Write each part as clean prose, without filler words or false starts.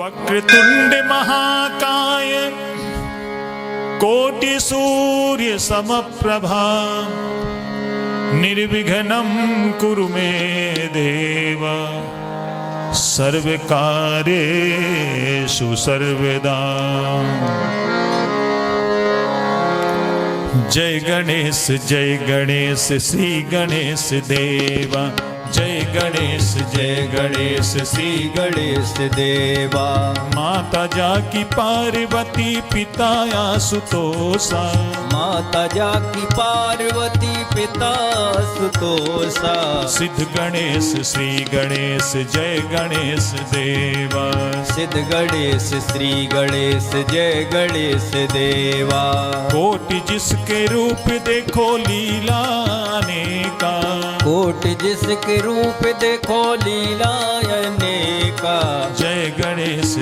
वक्रतुंड महाकाय कोटि सूर्य समप्रभा निर्विघ्नं कुरु मे देव सर्वकार्येषु सर्वदा। जय गणेश श्री गणेश देवा। जय गणेश श्री गणेश देवा। माता जाकी पार्वती पिता आशुतोषा। माता जाकी पार्वती पिता आशुतोषा। सिद्ध गणेश श्री गणेश जय गणेश देवा। सिद्ध गणेश श्री गणेश जय गणेश देवा। कोटि जिसके रूप देखो लीला अनेका। कोटि जिसके रूप देखो लीला अनेका। जय गणेश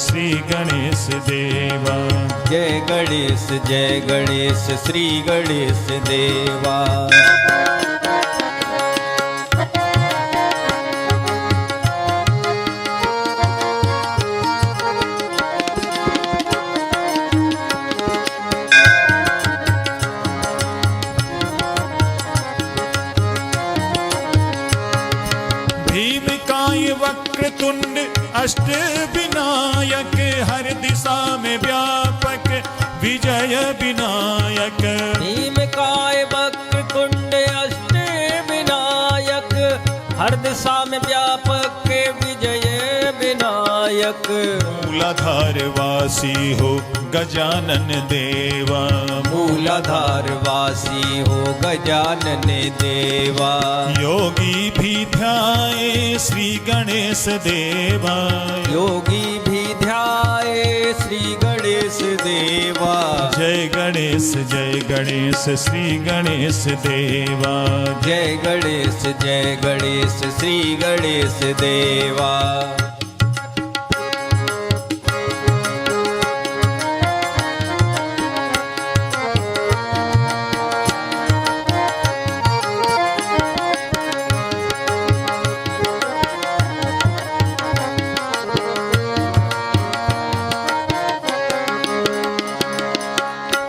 श्री गणेश देवा। जय गणेश श्री गणेश देवा। भीमकाय वक्रतुंड अष्ट विनायक हर दिशा में व्यापक विजय विनायक। भीमकाय वक्रतुंड अष्ट विनायक हर दिशा में व्यापक विजय विनायक। मूलाधार वासी हो गजानन देवा। मूलाधार वासी हो गजानन देवा। योगी भी ध्याए श्री गणेश देवा। योगी भी ध्याए श्री गणेश देवा। जय गणेश श्री गणेश देवा। जय गणेश श्री गणेश देवा।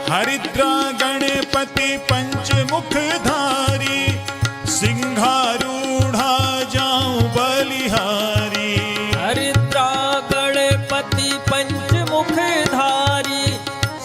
हरिद्रा गणपति पंचमुखधारी सिंहारूढ़ा जाऊं बलिहारी। हरिद्रा गणपति पंचमुखधारी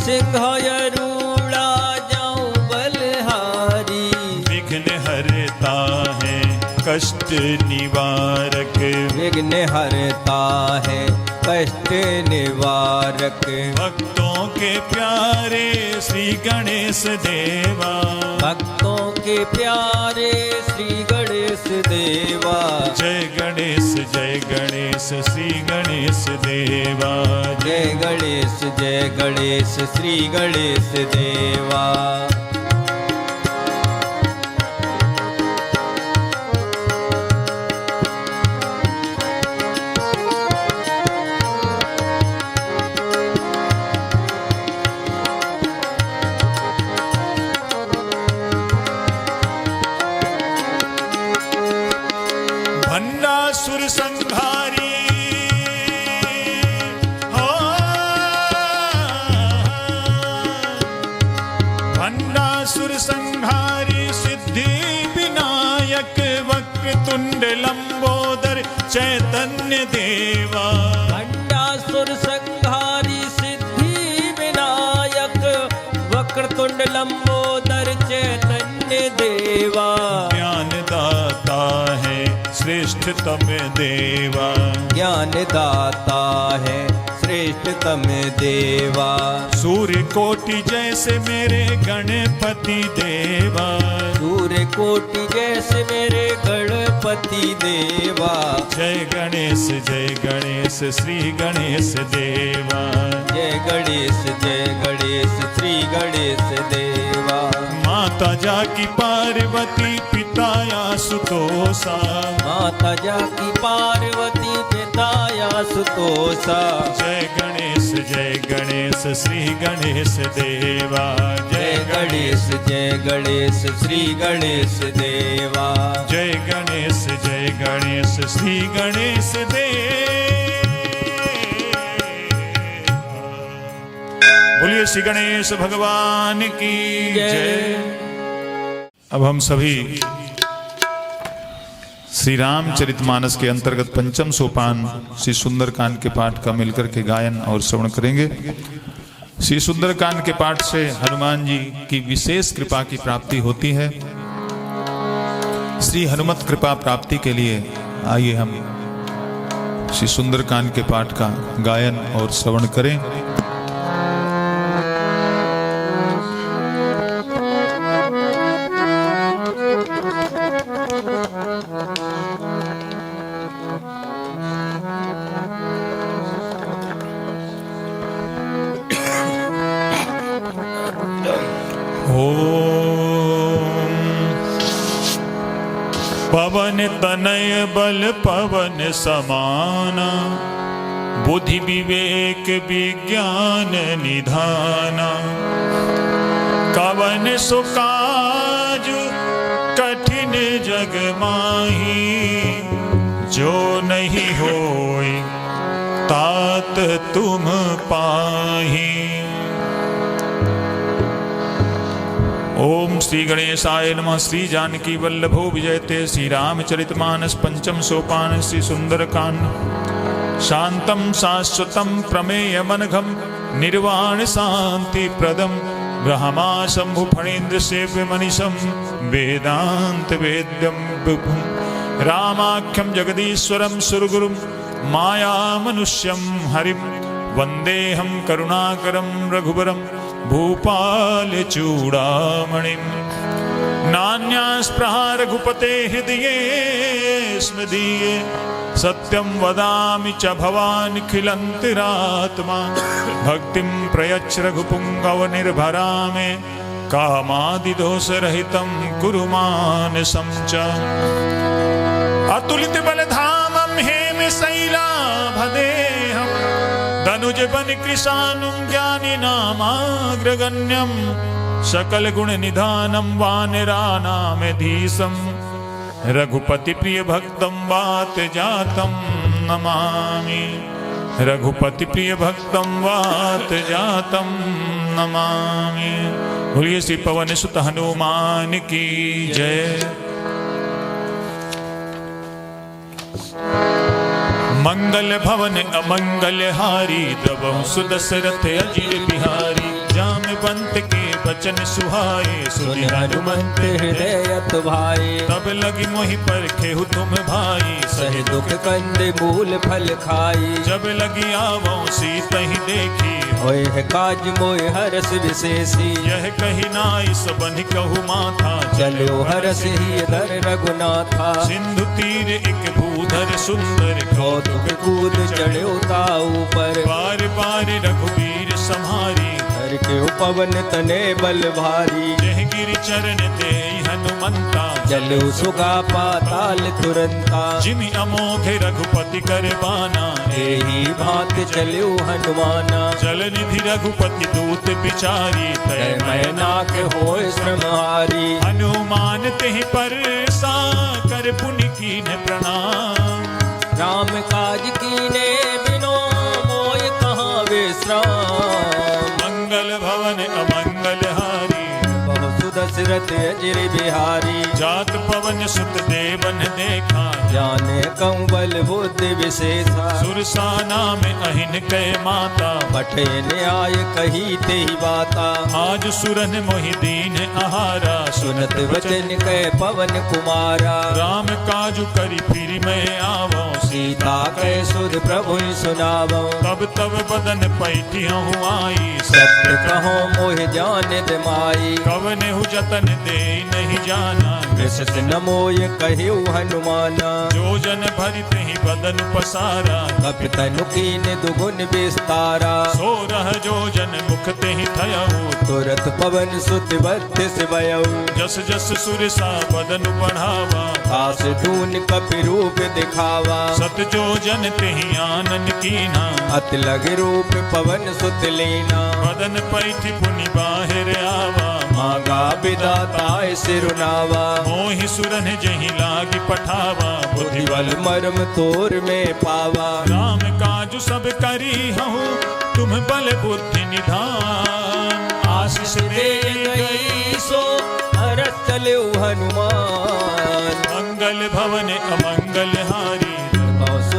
सिंहारूढ़ा जाऊं बलिहारी। विघ्न हरता है कष्ट निवारक। विघ्न हरता है कष्ट निवारक। भक्तों के प्यारे श्री गणेश देवा। भक्तों के प्यारे श्री गणेश देवा। जय गणेश श्री गणेश देवा। जय गणेश श्री गणेश देवा। भंडासुर संहारी हो। भंडासुर संहारी सिद्धि विनायक वक्रतुंड लंबोदर चैतन्य देवा। भंडासुर संहारी सिद्धि विनायक वक्रतुंड लंबोदर चैतन्य देवा। ज्ञान दाता है श्रेष्ठतम देवा। ज्ञान दाता है श्रेष्ठतम देवा। सूर्य कोटि जैसे मेरे गणपति देवा। सूर्य कोटि जैसे मेरे गणपति देवा। जय गणेश श्री गणेश देवा। जय गणेश श्री गणेश देवा। माता जाकी पार्वती पिता आशुतोषा। माता जाकी पार्वती पिता आशुतोषा। जय गणेश श्री गणेश देवा। जय गणेश श्री गणेश देवा। जय गणेश श्री गणेश देवा। बोलिए श्री गणेश भगवान की जय। अब हम सभी श्री रामचरितमानस के अंतर्गत पंचम सोपान श्री सुंदरकांड के पाठ का मिलकर के गायन और श्रवण करेंगे। श्री सुंदरकांड के पाठ से हनुमान जी की विशेष कृपा की प्राप्ति होती है। श्री हनुमत कृपा प्राप्ति के लिए आइए हम श्री सुंदरकांड के पाठ का गायन और श्रवण करें। पवन तनय बल पवन समाना, बुद्धि विवेक विज्ञान निधाना। कवन सुकाज कठिन जग माही, जो नहीं होय तात तुम पाही। ओम श्री गणेशाय नमः। श्री जानकी वल्लभो विजयते। श्री रामचरितमानस पंचम सोपान श्री सुंदरकांड। शांतम शाश्वतम प्रमेयमनघम, निर्वाण शांति प्रदम, ब्रह्मा शंभु फणीन्द्र सेव्य मनीषम, वेदांत वेद्यम विभुम। रामाख्यम जगदीश्वरम सुरगुरुम, माया मनुष्यम हरिम, वंदेहम करुणाकरम रघुबरम, भूपाल चूड़ामणिम। नान्यास्पृहा रघुपते हृदये स्मदीये, सत्यं वदामि च भवान् खिलन्तिरात्मा। भक्तिं प्रयच्छ रघुपुङ्गव निर्भरा मे, कामादिदोषरहितं कुरु मानसं च। अतुलित बलधामं हेमशैलाभदेहं, धनुज बन कृशानुं ज्ञानी नामाग्रगण्यं। सकल गुण निधानं वानराणामेधीशं, रघुपति प्रिय भक्तं वात जातं नमामि। रघुपति प्रिय भक्तं वात जातं नमामि। बोलिए श्री पवन सुत हनुमान की जय। मंगल भवन अमंगल हारी, द्रवहु सुदशरथ अजिर बिहारी। जामवंत के बचन सुहाए, सुनि हनुमंत हृदय भाई। तब लगी मोहि परखेहु तुम भाई, सहि दुख कंद मूल फल खाई। जब लगी आवो सीतहि देखी, होय है काज मोय हरस विशेषी। यह कही नाई सबनि कहु माथा, चलो हरस ही धर रघुनाथा। सिंधु तीर एक भूधर सुंदर, कौतुक कूद चढ़ो ताऊ पर। बार बार रघुवीर सम्हारी, हर के पवन तने बल भारी। जह गिरि चरण दे हनुमंता, चलो सुगा पाताल तुरंता। जिमि अमोघ रघुपति कर बाना, एही भांत चलो हनुमाना। जल निधि रघुपति दूत बिचारी, तय मैनाक होय श्रमहारी। हनुमान तेहि पर सा कर पुनि कीन्ह प्रणाम। राम काज कीने बिनो मोय कहाँ विश्राम। मंगल भवन अमंगल हारी, बहु सुदशरथ अजिर बिहारी। जात पवन सुत देवन देखा, जाने कंवल बुद्धि विशेषा। सुरसाना में अहिन कै माता, पठे न्याय कही तेहि बाता। आज सुरन मोहि दीन आहारा, सुनत वचन कै पवन कुमारा। राम काजु करि फिर मैं आवो, सीता कै सुध प्रभु सुनावो। तब तब बदन पैठियहु आई, सत्य कहो मोह जान माई। कवनेहु जतन दे नहीं जाना, कृष्ण न मोय कहिउ हनुमाना। जो जन भरित ही बदन पसारा, कपितनु कीन दुगुन विस्तारा। सो रह जो जन मुख ते ही थयऊ, तुरत पवन सुत बत्तीस भयउ। जस जस सुरसा बदन बढ़ावा, खास धून कपि रूप दिखावा। सत जो जन ते ही आनन कीना, अत लग रूप पवन सुत लीना। बदन पैठ पुनि बाहिर आवा, मांगा विदाताय सिरुनावा मोहि सुरन जहि लागी पठावा बुद्धि बल मर्म तोर में पावा राम काजु सब करी हूँ तुम बल बुद्धि निधान आशीष दे गई सो हरत चले हनुमान मंगल भवन अमंगल हारी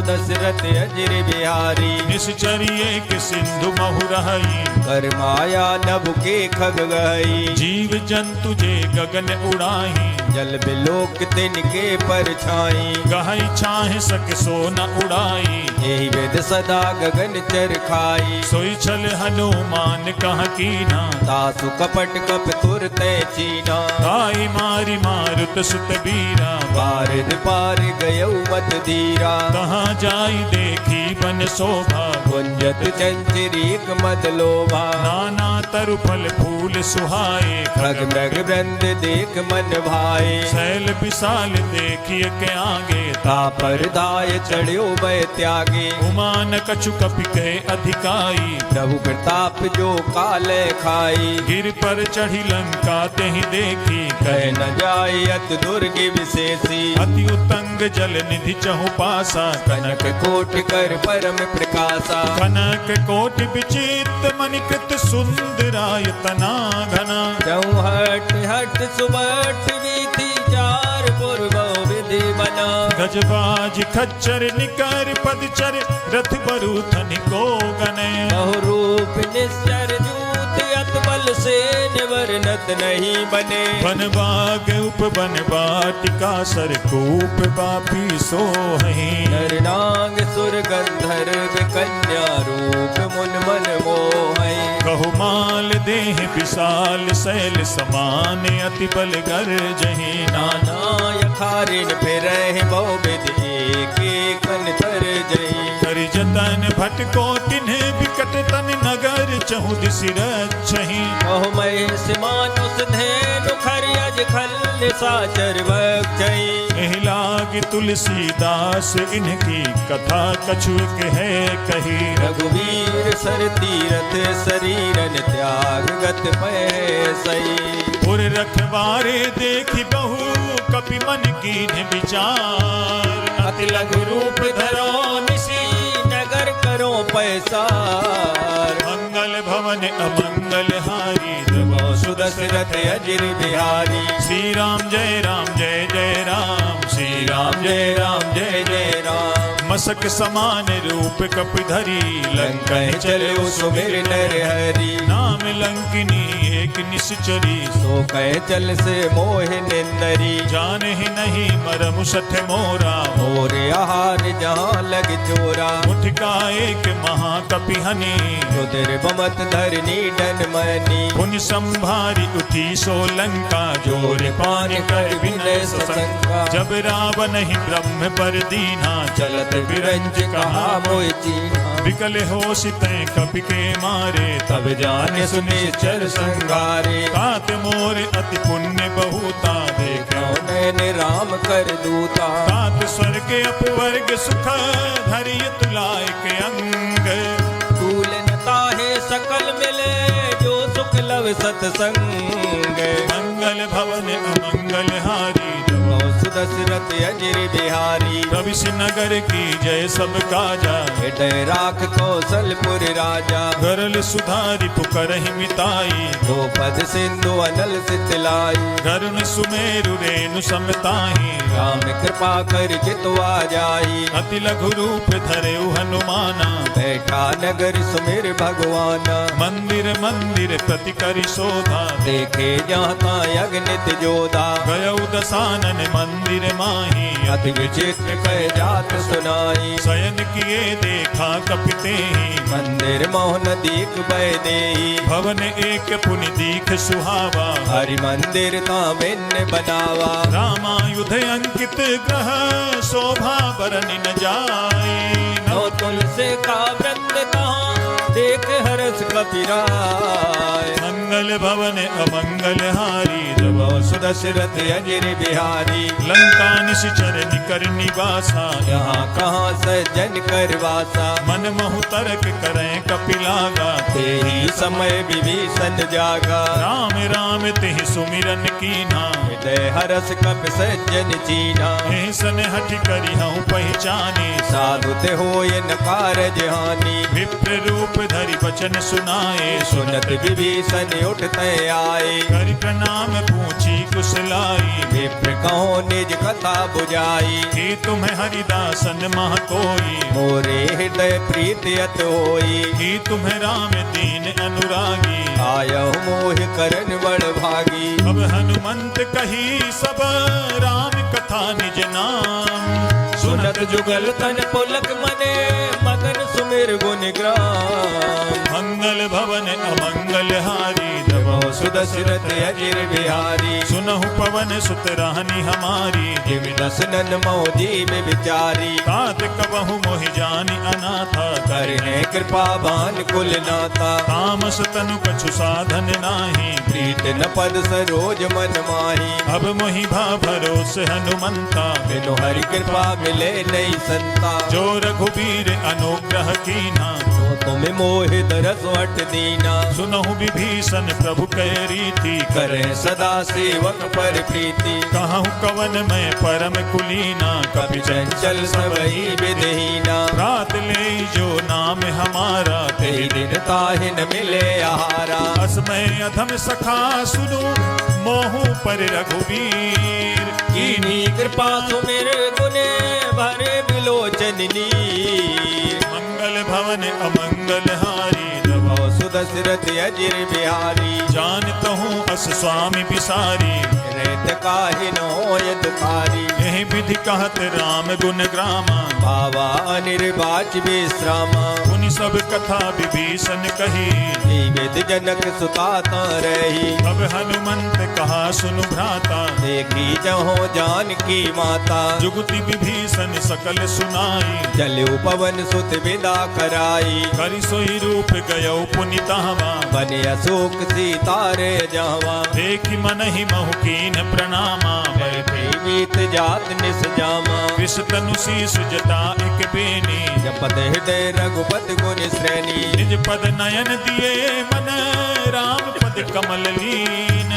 दशरथ अजर बिहारी निश्चर्य के सिंधु महुरहई कर माया नभ के खग गई जीव जंतु जे गगन उड़ाही जल बिलोक तिनके पर छाई गहई छाहे सक सो न उड़ाई यही वेद सदा गगन चर खाई सोई छल हनुमान कह कीना तासु कपट कप तुर तय चीना ताई मारी मारुत सुत बीरा पारिद पार गयौ मत धीरा कहाँ जाई देखी बन शोभा गुंजत चंचरीक मद लोभा नाना तरु फल फूल सुहाए खग मृग वृंद देख मन भाए शैल विशाल देखिए के आगे तापर दाय चढ़्यो भय त्यागे उमान कछु कपि के अधिकाई प्रभु प्रताप जो काल खाई गिर पर चढ़ी लंका तेहि देखी कह न जाय अत दुर्ग विशेषी अति उतंग जल निधि चहु पासा कनक कोट कर परम प्रकाशा कनक कोट विचित मणिकृत सुंदरायतना घना चौहट हट सुबट वीथी चार पूर्व विधि बना गजबाज खच्चर निकर पदचर रथ बरूथन को गने बहुरूप निश्चर जूत अत बल से निवर्णत नहीं बने वन बाग उप वन बाटिका सरकूप बापी सोहि नरनांग सुर गंधर्व कन्या रूप मुन मन मोहै बहुमाल देह विशाल शैल समान अति बल गर जहि नाना नाना यखारिन फिर बहु विधि एक कर जई कर जतन भटको तिन्ह विकट तन नगर चहु दिसि रक्षहि बहु महेश मानुष धेनु खरियज खल साचर बक्षई एहि लाग तुलसीदास इनकी कथा कछुक है कही रघुवीर सर तीरथ शरीरन त्याग गत पैसई उर रखवारे देखि बहु कपि मन कीन्ह विचार अति लघु रूप धरो निशी नगर करो पैसार मंगल भवन अमंगल हारी सुदशरथ अजिर बिहारी श्री राम जय जय राम श्री राम जय जय राम मसक समान रूप कप धरी लंका चले सुमिर नर हरि नाम लंकिनी एक निश्चरी सो कह चल से मोह निंदरी जान ही नहीं मरम सठ मोरा मोर आहार जहाँ लग चोरा मुठका एक महाकपि हनी रुद्र बमत धरनी डन मनी पुन संभारी उठी सो लंका जोर पान कर विनय सशंका जब रावण ही ब्रह्म पर दीना चलत बिरंज कहा मोह चीना विकल हो सिते कपि के मारे तब जाने सुने चर संगारे तात मोर अति पुण्य बहुता देख नैन राम कर दूता तात स्वर्ग अपवर्ग सुख धरिय तुलाय के अंग तूलनता है सकल मिले जो सुख लव सतसंग मंगल भवन अमंगल हारी सुदशरथ अजिर बिहारी रवि नगर की जय सब काजा हृदय राख कौशलपुर राजा गरल सुधारी पुकरहि मिताई गोपद सिंधु अनल सितलाई गरुण सुमेरु रेणु समताही राम कृपा कर जितवा जाई अति लघु रूप धरे हनुमाना बैठा नगर सुमिर भगवाना मंदिर मंदिर प्रति करि शोधा देखे जाता अग्नित जोधा गयौ दसानन मंदिर माही अति विचित्र कह जात सुनाई शयन किए देखा कपिते मंदिर मोहन दीख बह देई भवन एक पुनि दीख सुहावा हरि मंदिर का भिन्न बनावा रामायुध अंकित ग्रह शोभा बरन न जाई नो तुलसी का वृंद कहाँ देख हरस कपिराय। मंगल भवन अमंगल हारी जब सुदशरथ अजिर बिहारी। लंका निश्चर निकर निवासा यहाँ कहाँ सज्जन कर वासा। मन महु तर्क करें कपिलागा ते ही समय विभीषण जागा। राम राम तिहि सुमिरन कीना हृदय हरस कपि सज्जन चीना। सन हठ करी हूँ पहचाने साधु ते होय न कारज हानि। विप्र रूप धरि वचन सुनाए सुनत विभीषण उठते आए। कर प्रणाम पूछी कुशलाई विप्र कहो निज कथा बुझाई। कि तुम्हें हरिदासन मह कोई मोरे हृदय प्रीति अत होई। कि तुम्हें राम दीन अनुरागी आयहु मोह करन बड़ भागी। अब हनुमंत कही सब राम कथा निज नाम सुनत जुगल तन पुलक मने मगन सुमिर गुण ग्राम। मंगल भवन अमंगल हारी जब सुदशरथ अजिर बिहारी। सुनहु पवन सुत रानी हमारी जिम दसनन मोजी में विचारी। तात कबहु मोहि जानी अनाथा करने कृपा बान कुल नाता। तामस तनु कछु साधन नाही प्रीत न पद सरोज मन माही। अब मोहि भा भरोस हनुमंता बिनु हरि कृपा मिले नहीं संता। जो रघुबीर अनुग्रह कीना तो तुम्हें मोहित रस वट दीना। सुनहु विभीषण प्रभु कै रीति करे सदा सेवक पर प्रीति। कहूँ कवन में परम कुलीना कपि चंचल सबई विधहीना। रात ले जो नाम हमारा ते दिन ताहि न मिले आहारा। असमय अधम सखा सुनो मोहु पर रघुवीर कीनी कृपा सुमिर गुने भरे बिलोचन नीर। मंगल भवन अमंगल हारी जब सुदशरथ अजिर बिहारी। जानत हूँ अस स्वामी बिसारी रेत काहि न होय दुखारी। यही विधि कहत राम गुण ग्रामा बाबा अनिर्वाच विश्रामा। उन सब कथा विभीषण कही जीवित जनक सुताता रही। अब हनुमंत कहा सुनु भ्राता देखी जहो जानकी माता। जुगति विभीषण सकल सुनाई चलु पवन सुत विदा कराई। करि सोई रूप गयो पुनितावा बने अशोक सीतारे जावा। देखि मन ही महु कीन प्रणामा बीत जात निस जामा। विष तनु शीस जटा एक बेनी जपत हृदय रघुपति गुण श्रेणी। निज पद नयन दिए मन राम पद कमल लीन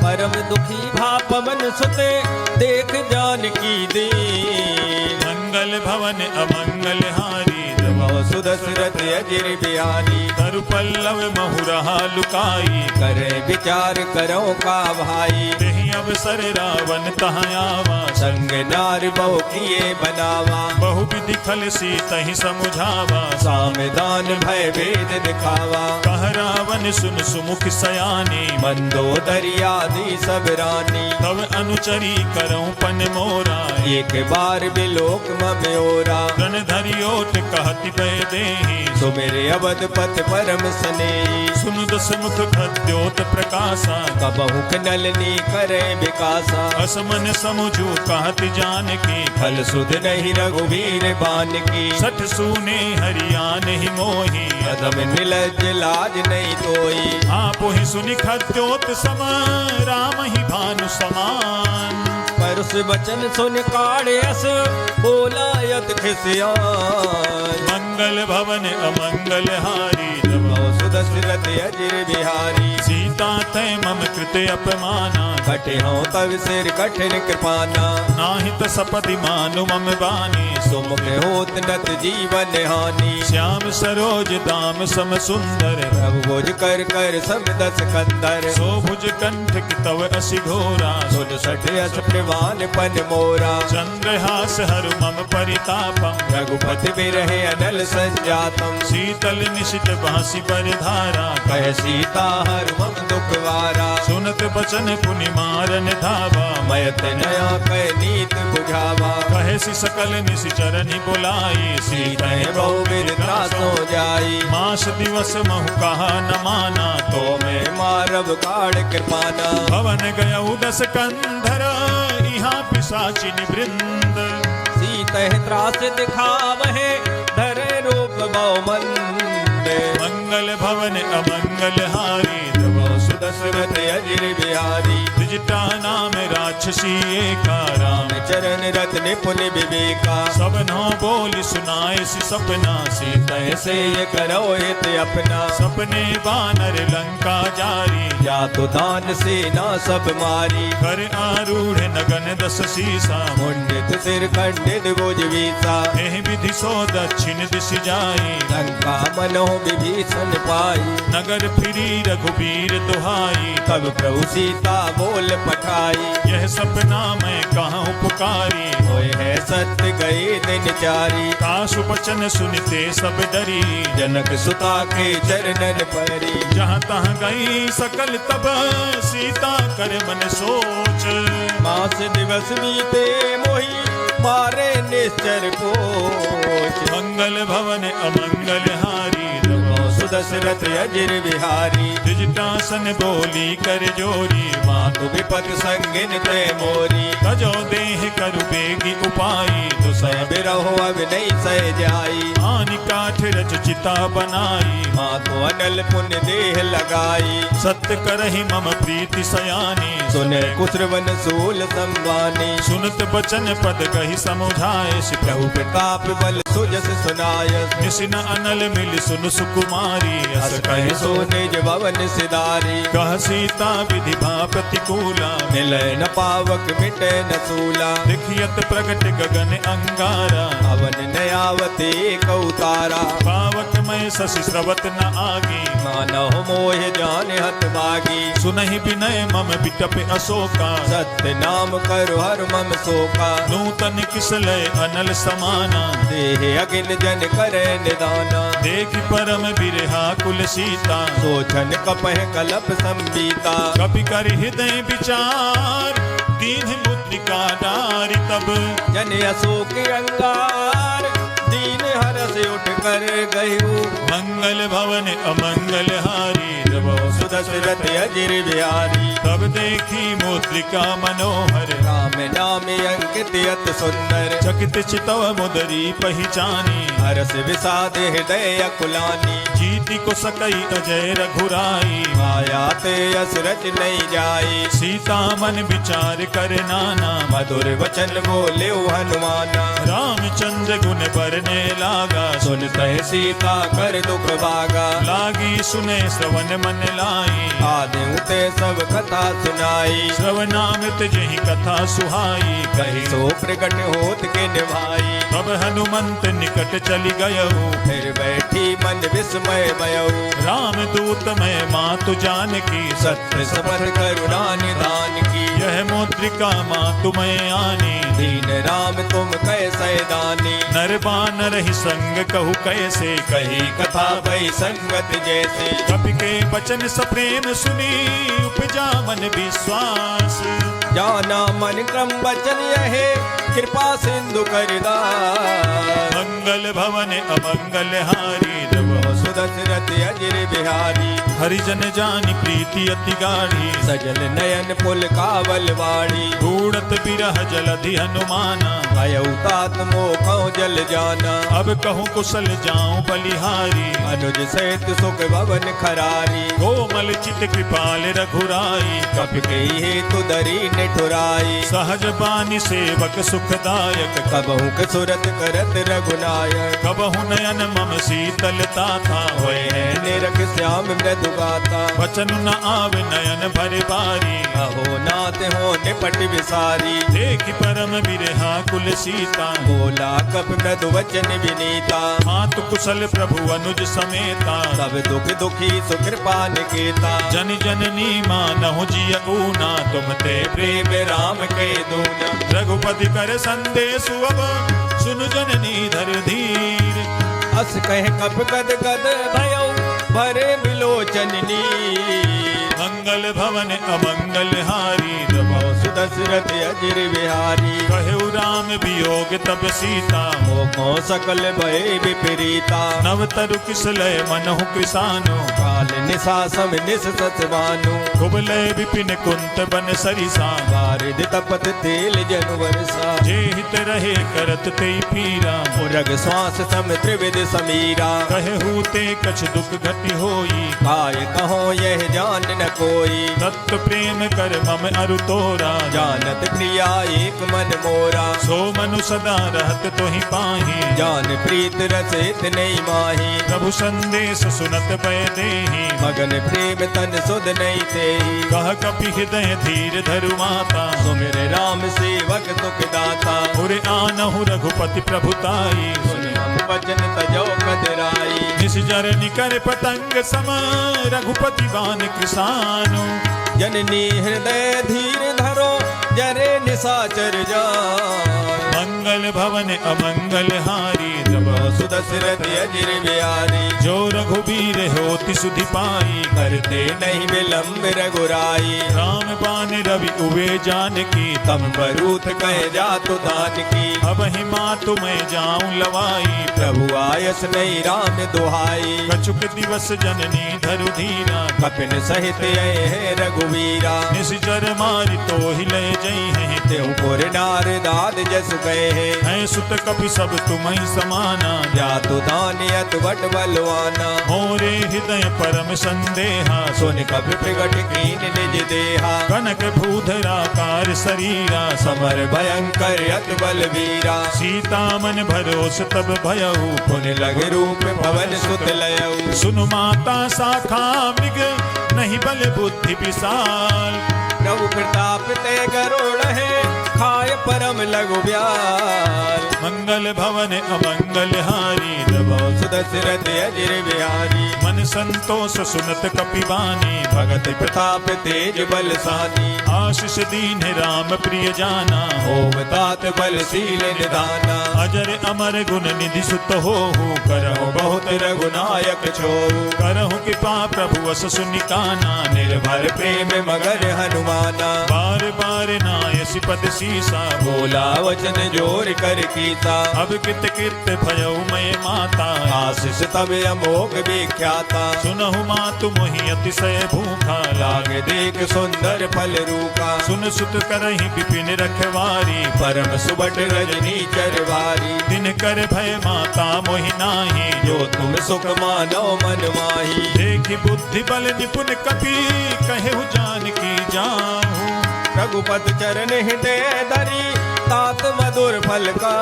परम दुखी भा पवन सुते देख जानकी दीन। मंगल भवन अमंगल हारी सुदशरथ अजिर बिहारी। तरु पल्लव महु रहा लुकाई करे विचार करो का भाई। तेहि अवसर रावण तहाँ आवा संग नार बहु किए बनावा। बहु विधि खल सी तहि समुझावा सामदान भय भेद दिखावा। कह रावण सुन सुमुख सयानी मंदोदरी आदि सब रानी। तब अनुचरी करऊं पन मोरा एक बार बिलोक मम्योरा। गण धरियोट कहति पै देहि सुमेरे अवध पथ परम स्नेही। सुनु दस मुख खद्योत प्रकाशा कबहु नलनी करे विकासा। असमन समुझू कहत जानकी फल सुध नहीं रघुवीर बान की। सठ सूने हरियान ही मोही अदम निलज लाज नहीं तोई। आप ही सुनि खद्योत सम राम ही भानु समान परुष वचन सुन काढ़े अस बोला यत खिसियान। मंगल भवन अमंगल हारी सुदशरथ अजिर बिहारी। सीता तय मम कृते अपमाना कटे हो तव सिर कठिन कृपाना। नाहित सपदि मानु मम बानी सुमुख होत नत जीवन हानि। श्याम सरोज दाम सम सुंदर प्रभु भुज कर कर सब दस कंदर। सोभुज कंठ की तव असि घोरा सुन सठ अस प्रवान पन मोरा। चंद्रहास हरु मम परितापम रघुपति बिरहे अनल संजातम। शीतल निशित बांसी पर धारा कह सीता हर मम दुखवारा। सुनत बचन पुनि मारन धावा मयत नया कह नीत बुझावा। कहे सि सकल निशिचरनि बुलाई सीता बहु बिरता सो जाई। मास दिवस महु कहा न माना तो मैं मारब काढ़ कृपाना। भवन गयउ दस कंधर यहाँ पिशाचिन वृंद। सीता त्रास दिखावहे धरे रूप बहु मंद। मंगल मंगल भवन अमंगल हारी तब सुदशरथ अजिर बिहारी त्रिजटा नाम राक्षसी एका राम चरण रत निपुण विवेका सबनो बोल सुनाए सी सपना से तैसे ये करो हित अपना सपने बानर लंका जारी या तो दान से ना सब मारी कर आरूढ़ नगन दस सीसा मुंडित सिर खंडित भुज वीसा एह विधि सो दक्षिण दिश जाई लंका मनो विभीषण पाई नगर फिरी रघुबीर दुहाई तब प्रभु सीता बोल पठाई यह सपना मैं कहाँ पुकारी होए है सत्य गए दिन चारी काशु बचन सुनते सब डरी जनक सुता के चरणन परी जहाँ तहाँ गई सकल तब सीता कर मन सोच मास दिवस बीते मोही मारे निश्चर पोच मंगल भवन अमंगल हारी सुदशरथ अजिर बिहारी द्विजटासन बोली कर जोरी मातु विपत संगिन ते मोरी तजो देह करु बेगी उपाई तो सह बिरहो अब नहीं सह जाई आनि काठ रच चिता बनाई मातु अनल पुण्य देह लगाई सत्य करहि मम प्रीति सयानी सुने कुसुरवन सूल संवानी सुनत बचन पद कहि समुझाए प्रभु प्रताप बल सुजस सुनाय निसिन अनल मिल सुन सुकुमारी अस कहे सो निज भवन सिधारी कह सीता विधि भा प्रतिकूला मिले न पावक मिटे न सूला देखियत प्रगट गगन अंगारा अवन नयावते कौतारा पावक मैं शशि स्रवत न आगी मानव मोह जान हत मागी सुनहि विनय मम बिटप अशोका सत्य नाम करो हर मम शोका नूतन किसलय अनल समाना देह अगिन जन करे निदाना देख परम बिरहा कुल सीता सोचन कपह कलप संबीता कपि कर हृदय विचार दीन मुद्रिका डारी तब जन अशोक अंगार दीन हरस उठ कर गयु मंगल भवन अमंगल हारी सुदशरथ अजिर बिहारी तब देखी मुद्रिका मनोहर राम नाम अंकित अत सुंदर चकित चितव मुदरी पहचानी हरस विषाद हृदय अकुलानी जीति को सकई अजय रघुराई माया ते असरज नहीं जाई सीता मन विचार कर नाना मधुर वचन बोले हनुमाना रामचंद्र गुण बरने लागा सुनते सीता कर दुख भागा लागी सुने श्रवण मन लाई आदि उते सब कथा सुनाई श्रवणामृत जही कथा सुहाई कही सो प्रकट होत के निभाई तब हनुमंत निकट चली गयऊ फिर बैठी मन विस्मय भयऊ राम दूत में मातु जानकी सत्य सबर करुणा निधान की यह मुद्रिका मातु में आनी दीन राम तुम कैसे दानी नर बानर ही संग कहू कैसे कही कथा भई संगत जैसे कपि के वचन सप्रेम सुनी उपजा मन विश्वास जाना मन क्रम वचन यहे कृपा सिंधु करदा मंगल भवन अमंगल हारी सुदशरथ अजिर बिहारी हरिजन जानी प्रीति अति गाढ़ी सजल नयन पुल कावल वाड़ी ढूढ़त बिरह जलधि हनुमाना भयउतात मोखौ जल जाना अब कहूँ कुशल जाऊं बलिहारी अनुज सहित सुख भवन खरारी कोमल चित कृपाल रघुराई कपि के हेतु दरी निठुराई सहज बानी सेवक सुखदायक कबहु के सुरत करत रघुनायक कबहु नयन मम शीतलता था होए है निरख श्याम मृदु गाता वचन न आवे नयन भरे बारी अहो नाथ हो निपट विसारी देख परम बिरहा कुल सीता बोला कप मृदु वचन विनीता मातु कुशल प्रभु अनुज समेता सब दुख दुखी सुकृपा निकेता जन जननी मानहु जिय ऊना तुम ते प्रेम राम के दूना रघुपति कर संदेश अब सुन जननी धर धीर अस कह कप गद गद भयो भरे बिलोचन नीर मंगल भवन अमंगल हारी प्रभु सुदशरथ अजिर बिहारी। कहु राम वियोग तब सीता, मोको सकल भय विपरीता। नव तरु किसलय मनहु कृसानु, काल निशा सम निस सतवानु। कुबलय विपिन कुंत बन सरिसा, बारिद तपत तेल जनु वर्षा। जे हित रहे करत ते पीरा, उरग श्वास सम त्रिविध समीरा। कहु ते कछ दुख घटि होई, काय कहो यह जान न कोई। तत्व प्रेम कर मम अरु तोरा, जानत प्रिया एक मन मोरा। सो मनु सदा रहत तोहि पाहि, जान प्रीत रसित नहीं माही। प्रभु संदेश सुनत पय देहि, मगन प्रेम तन सुध नहीं तेहि। कह कपि हृदय धीर धरु माता, सुमिर राम सेवक तुक दाता। उरे आनहु रघुपति प्रभुताई, सुनि हम वचन तजो कदराई। निस जर निकर पतंग सम, रघुपति बान कृसानु। जननी हृदय धीर धरो, जरे निशाचर जान। मंगल भवन अमंगल हारी, तब सुदशरथ अजिर बिहारी। जो रघुबीर होति सुधि पाई, करते नहीं विलम्ब रघुराई। राम बान रवि उवे जानकी, तम बरूथ कह जातु दान की। अब ही मातु मैं जाऊं लवाई, प्रभु आयस नहीं राम दुहाई। कछुक दिवस जननी धरु धीरा, कपिन सहित आए है रघुवीरा। निश्चर मारि तो हिले जई हैं, तेहु पुर नार दाद जस गए हैं। है सुत कपि सब तुम्हि समाना, जातु दानियत बट बलवाना। मोरे हृदय परम संदेहा, सुन कपि प्रगट कीन निज देहा। कनक भूधराकार शरीरा, समर भयंकर अत बलवीरा। सीता मन भरोस तब भयऊ, पुन लग रूप पवन सुत लयऊ। सुनु माता शाखा मृग, नहीं बल बुद्धि विशाल। प्रभु प्रताप ते गरुड़ है, खाय परम लघु ब्याल। मंगल भवन अमंगल हारी, प्रभु सुदशरथ अजिर बिहारी। मन संतोष सुनत कपिवानी, भगत प्रताप तेज बलसानी। आशीष दीन राम प्रिय जाना, ओम तात बलशील निधाना। अजर अमर गुण निधि सुत होहु, करहु बहुत रघुनायक छोहु। करहु कृपा प्रभु अस सुनिकाना, निर्भर प्रेम मगर हनुमाना। बार बार नायसि पद सीसा, बोला वचन जोर कर कीता। अब कित कित भयउ मैं माता, आशीष तब अमोघ विख्याता। सुनहु मातु मोहि अतिशय भूखा, लाग देख सुंदर फल रूपा। सुन सुत करहि विपिन रखवारी, परम सुबट रजनी चरवारी। दिन कर भय माता मोहि नाही, जो तुम सुख मानो मन माही। देखि बुद्धि बल निपुण कपि, कहु जानकी जाहू। रघुपत चरण हृदय धरी, तात मधुर फल का।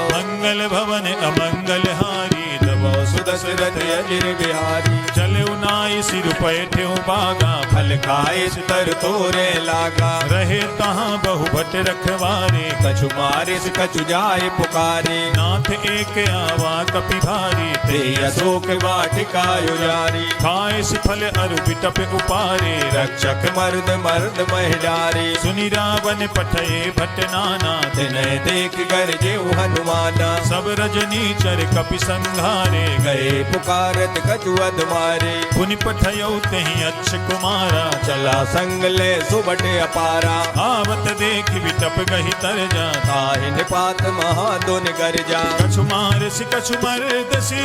मंगल भवन अमंगल हारी, तब सुदशरथ अजिर बिहारी। चले नाई सिर पैठ्यु बागा, फल खाए तर तोरे लागा। रहे तहाँ बहु भट रखवारे, कछु मारे से कछु जाए पुकारे। नाथ एक आवा कपि भारी, ते अशोक वाटिका युजारी। खाए सि फल अरु बिटप उपारे, रक्षक मर्द मर्द महिलारी। सुनि रावण पठये भट नाना, तिनय देख गरजे हनुमाना। सब रजनी चर कपि संघारे, गए पुकारत कछु अध मारे। पुनि पठयौ तेहि अच्छ कुमारा, चला संग ले सुबट अपारा। आवत देख बिटप गहि तरजा, ताहि निपात महादुन गरजा। कछु मारसि कछु मरदसि,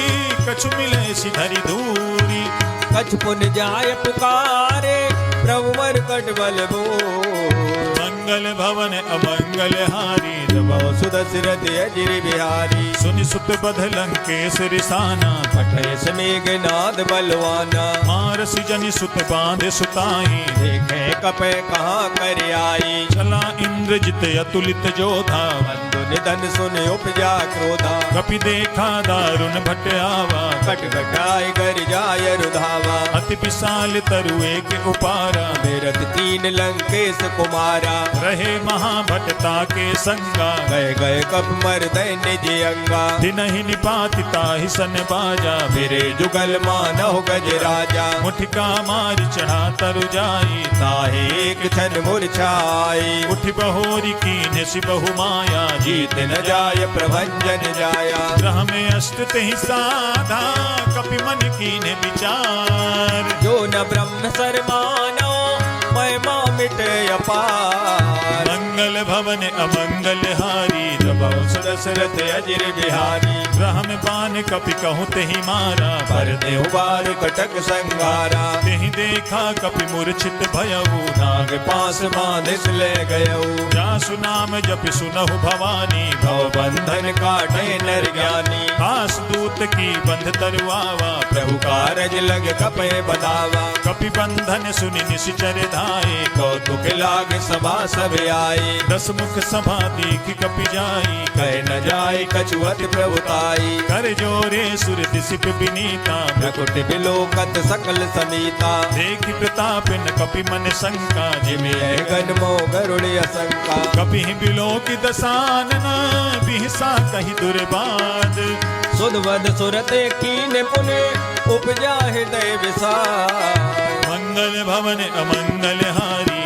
कछु मिलसि धरि दूरी। कछु पुन जाय पुकारे, प्रभु मरकट बल बोल। मंगल भवन अमंगल हारी, जब सुदशरथ अजिर बिहारी। सुनि सुत बध लंकेश रिसाना, पठय समेघ नाद बलवाना। मारसि जनि सुत बांधे सुताई, देखे कपे कहाँ कर आई। चला इंद्रजित अतुलित जोधा, बंधु निधन सुन उपजा क्रोधा। कपि देखा दारुण भट आवा, कट कटाई कर जाय रुधावा। अति विशाल तरु एक उपारा, मेरठ तीन लंकेश कुमारा। रहे महाभटता के संगा, गए गए कप मर निज अंगा। दिनहि निपाति ताहि सन बाजा, मेरे जुगल मानव गज राजा। मुठिका मारि चढ़ा तरु जाई, ताहे एक क्षण मूर्छाई। उठ बहोरी कीन्ह सि बहु माया, जीत न जाय प्रभंजन जाया। ग्रह में अष्ट तेहि साधा, कपि मन कीन्ह विचार। जो न ब्रह्म सर मानो, महिमा मिटे अपार। मंगल भवन अमंगल हारी प्रभु दशरथ अजिर बिहारी। ब्रह्म बान कपि कहूँ तेहि मारा पर देहु बार कटक संगारा। तेहि देखा कपि मूर्छित भयऊ नाग पास बांधिस ले गयऊ। जासु नाम जपि सुनहु भवानी भव बंधन काटे नर ज्ञानी। खास दूत की बंध तरुआवा प्रभु कारज लग कपे बदावा। कपि बंधन सुनि निश्चर धाये कौतुक लाग सभा सब आई। दस मुख सभा देख कपि जाई कह न जाय कछुअत प्रभुताई। कर जोरे सुर दिसिप बिनीता प्रकुट बिलोकत सकल समीता। देखि प्रताप न कपि मन शंका जिमे गण मो गरुड़ असंका। कपि बिलो की दसानना बिहसा कही दुर्बाद। सुधवद सुरते कीन पुने उपजा हृदय विसार। मंगल भवन अमंगल हारी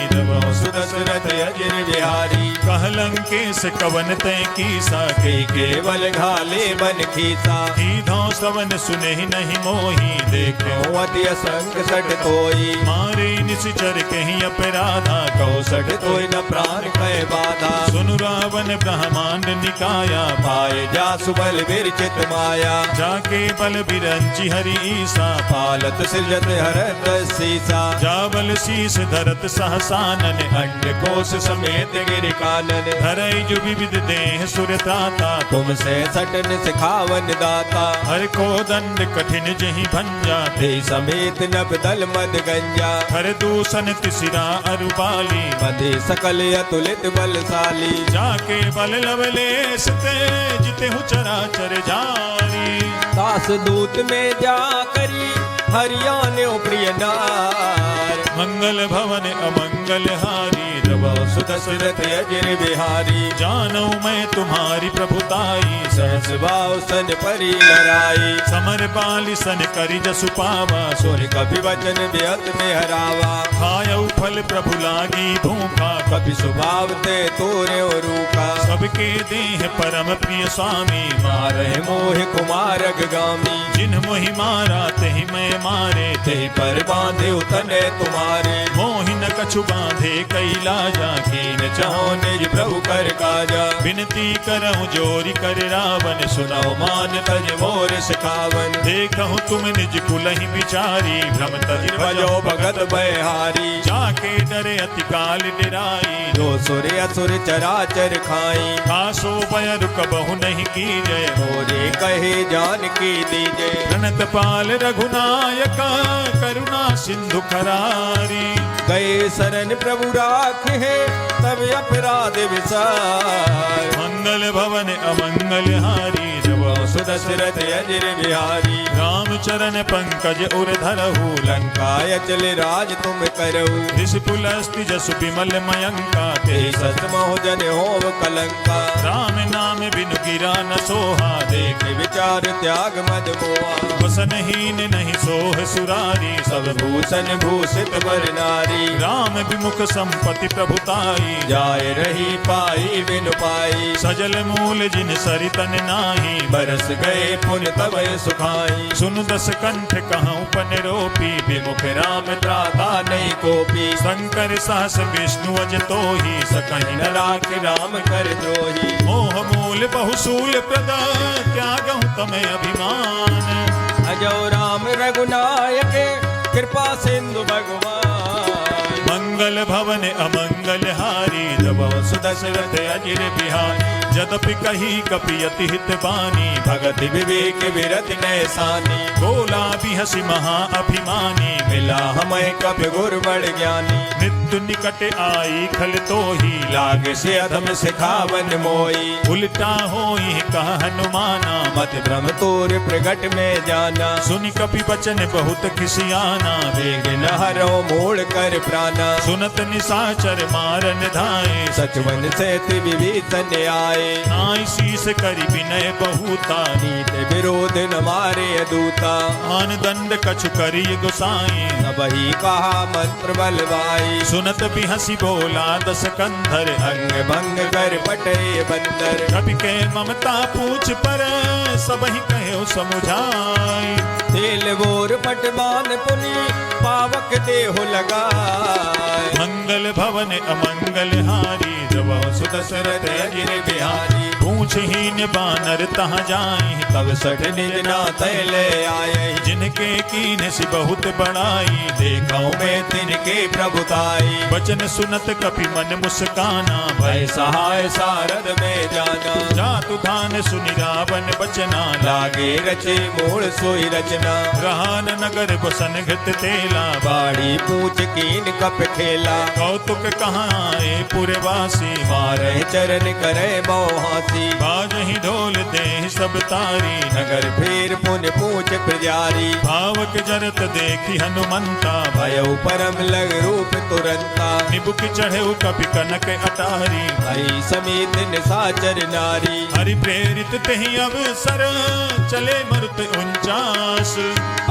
सुदशरथ अजिर बिहारी। कहलंकेश कवन तय कीसा के केवल घाले बन खीसा। कीधौ सवन सुने नहीं मोही देखे अति असंग सट कोई। मारे निश्चर कहीं अपराधा कौसठ तोय न प्राण कह बाधा। सुनु रावण ब्रह्मांड निकाया पाए जा सुबल विरचित माया। जाके बल बिरंची हरि ईसा पालत सृजत हरत सीसा। जावल शीस धरत सहसानन अंड कोश समेत गिर कानन। धरई जो विविध देह सुरताता तुमसे सटन सिखावन दाता। हर को दंड कठिन जही भंजा ते समेत नभ दल मद गंजा। हर दूषण तिसिरा अरुबाली मधे सकल अतुलित बलशाली। जाके बल लवलेश ते जिते हु चराचर जारी। दास दूत में जा करी हरियाणो प्रिय नार। मंगल भवन अमंगल हारी सुदशरथ अजिर बिहारी। जानू मैं तुम्हारी प्रभुताई सहस भाव सन परी लड़ाई। समर बाली सन करी जसु पावा सुर कभी वचन बेअत में हरावा। खायऊ फल प्रभु लागी भूखा कभी स्वभाव ते तोरे रूखा। सबके देह परम प्रिय स्वामी मारे मोह कुमार गामी। जिन मोहि मारा तेहि मैं मारे तेहि पर बांधे तने तुम्हारे। मोहि न कछु बांधे कैलाजा कीन चाहो निज प्रभु कर काजा। विनती करहु जोरी कर रावण सुनाओ मान तज मोर सिखावन। देखहु तुम निज कुलहि बिचारी भ्रम तज भजो भगत बहारी। जाके डरे अति काल डिराई जो सुर असुर चराचर खाई। खासो भय रुक बहु नहीं कीजय मोरे कहे जान की दीजे। प्रणत पाल रघुनायक करुणा सिंधु खरारी। गए शरण प्रभु राख है तब अपराध विसार। मंगल भवन अमंगल हारी सुदशरथ अजिर बिहारी। राम चरण पंकज उर धरहु लंकाय चले राज तुम करहु। ऋषि पुलस्ति जसु विमल मयंका ते सत मोह जन होव कलंका। राम नाम बिनु गिरा न सोहा देख विचार त्याग मद मोहा। वसनहीन नहीं सोह सुरारी सब भूषण भूषित बर नारी। राम विमुख संपत्ति प्रभुताई जाय रही पाई बिनु पाई। सजल मूल जिन सरितन नाही बरस गए पुन तब सुखाई। सुन दस कंठ कहूँ पन रोपी विमुख राम त्राता नहीं कोपी। शंकर सहस विष्णु अज तो ही सकहि न राख राम कर द्रोही। मोह मूल बहुसूल प्रद त्यागहु तमें अभिमान। अजो राम रघुनायक कृपा सिंधु भगवान। मंगल भवन अमंगल हारी सुदशरथ अजिर बिहारी। जदपि कही कपि अति हित बानी भगत विवेक विरत नैसानी। बोला बिहसी महा अभिमानी मिला हमें कप गुर बड़ ज्ञानी। मृत्यु निकट आई खल तो ही लाग से अधम सिखावन मोई। उल्टा होई कह हनुमाना मत भ्रम तोर प्रगट में जाना। सुनि कपि बचन बहुत खिसियाना वेग न हरो मोड़ कर प्राणा। सुनत निशाचर मारन धाये सचवन से विभीषण आए। नाई शीस करि विनय बहुता नीत विरोध न मारे दूता। आन दंड कछु करिय गोसाई वही कहा मंत्र बलवाई। सुनत बिहसी बोला दस कंधर अंग भंग कर पटे बंदर। कवि के ममता पूछ पर सबहि कहो समुझाई। ते बेल बोर पटवान पुनि पावक देहो लगाए। मंगल भवन अमंगल हारी जब सुदशरथ अजिर बिहारी। पूछहीन बानर तहाँ जाई तब सठ निज नाथ ले आए। जिनके कीन सी बहुत बड़ाई देखा में तिनके प्रभुताई। वचन सुनत कपि मन मुस्काना भय सहाय सारद में जाना। जातु धान सुनि रावण बचना लागे रचे मूल सोई रचना। रहान नगर बसन घृत तेला बाड़ी पूछ कीन कप खेला। कौतुक कहाँ आए पुरवासी मारे चरण करे मोहासी। बाजहि ढोल दे सब तारी नगर फेर पुन पूछ प्रजारी। भावक जरत देखी हनुमंता भयउ परम लग रूप तुरंता। निबुक चढ़े कपि कनक अटारी हरि समेत निशाचर नारी। हरि प्रेरित तेहि अवसर चले मरुत 49।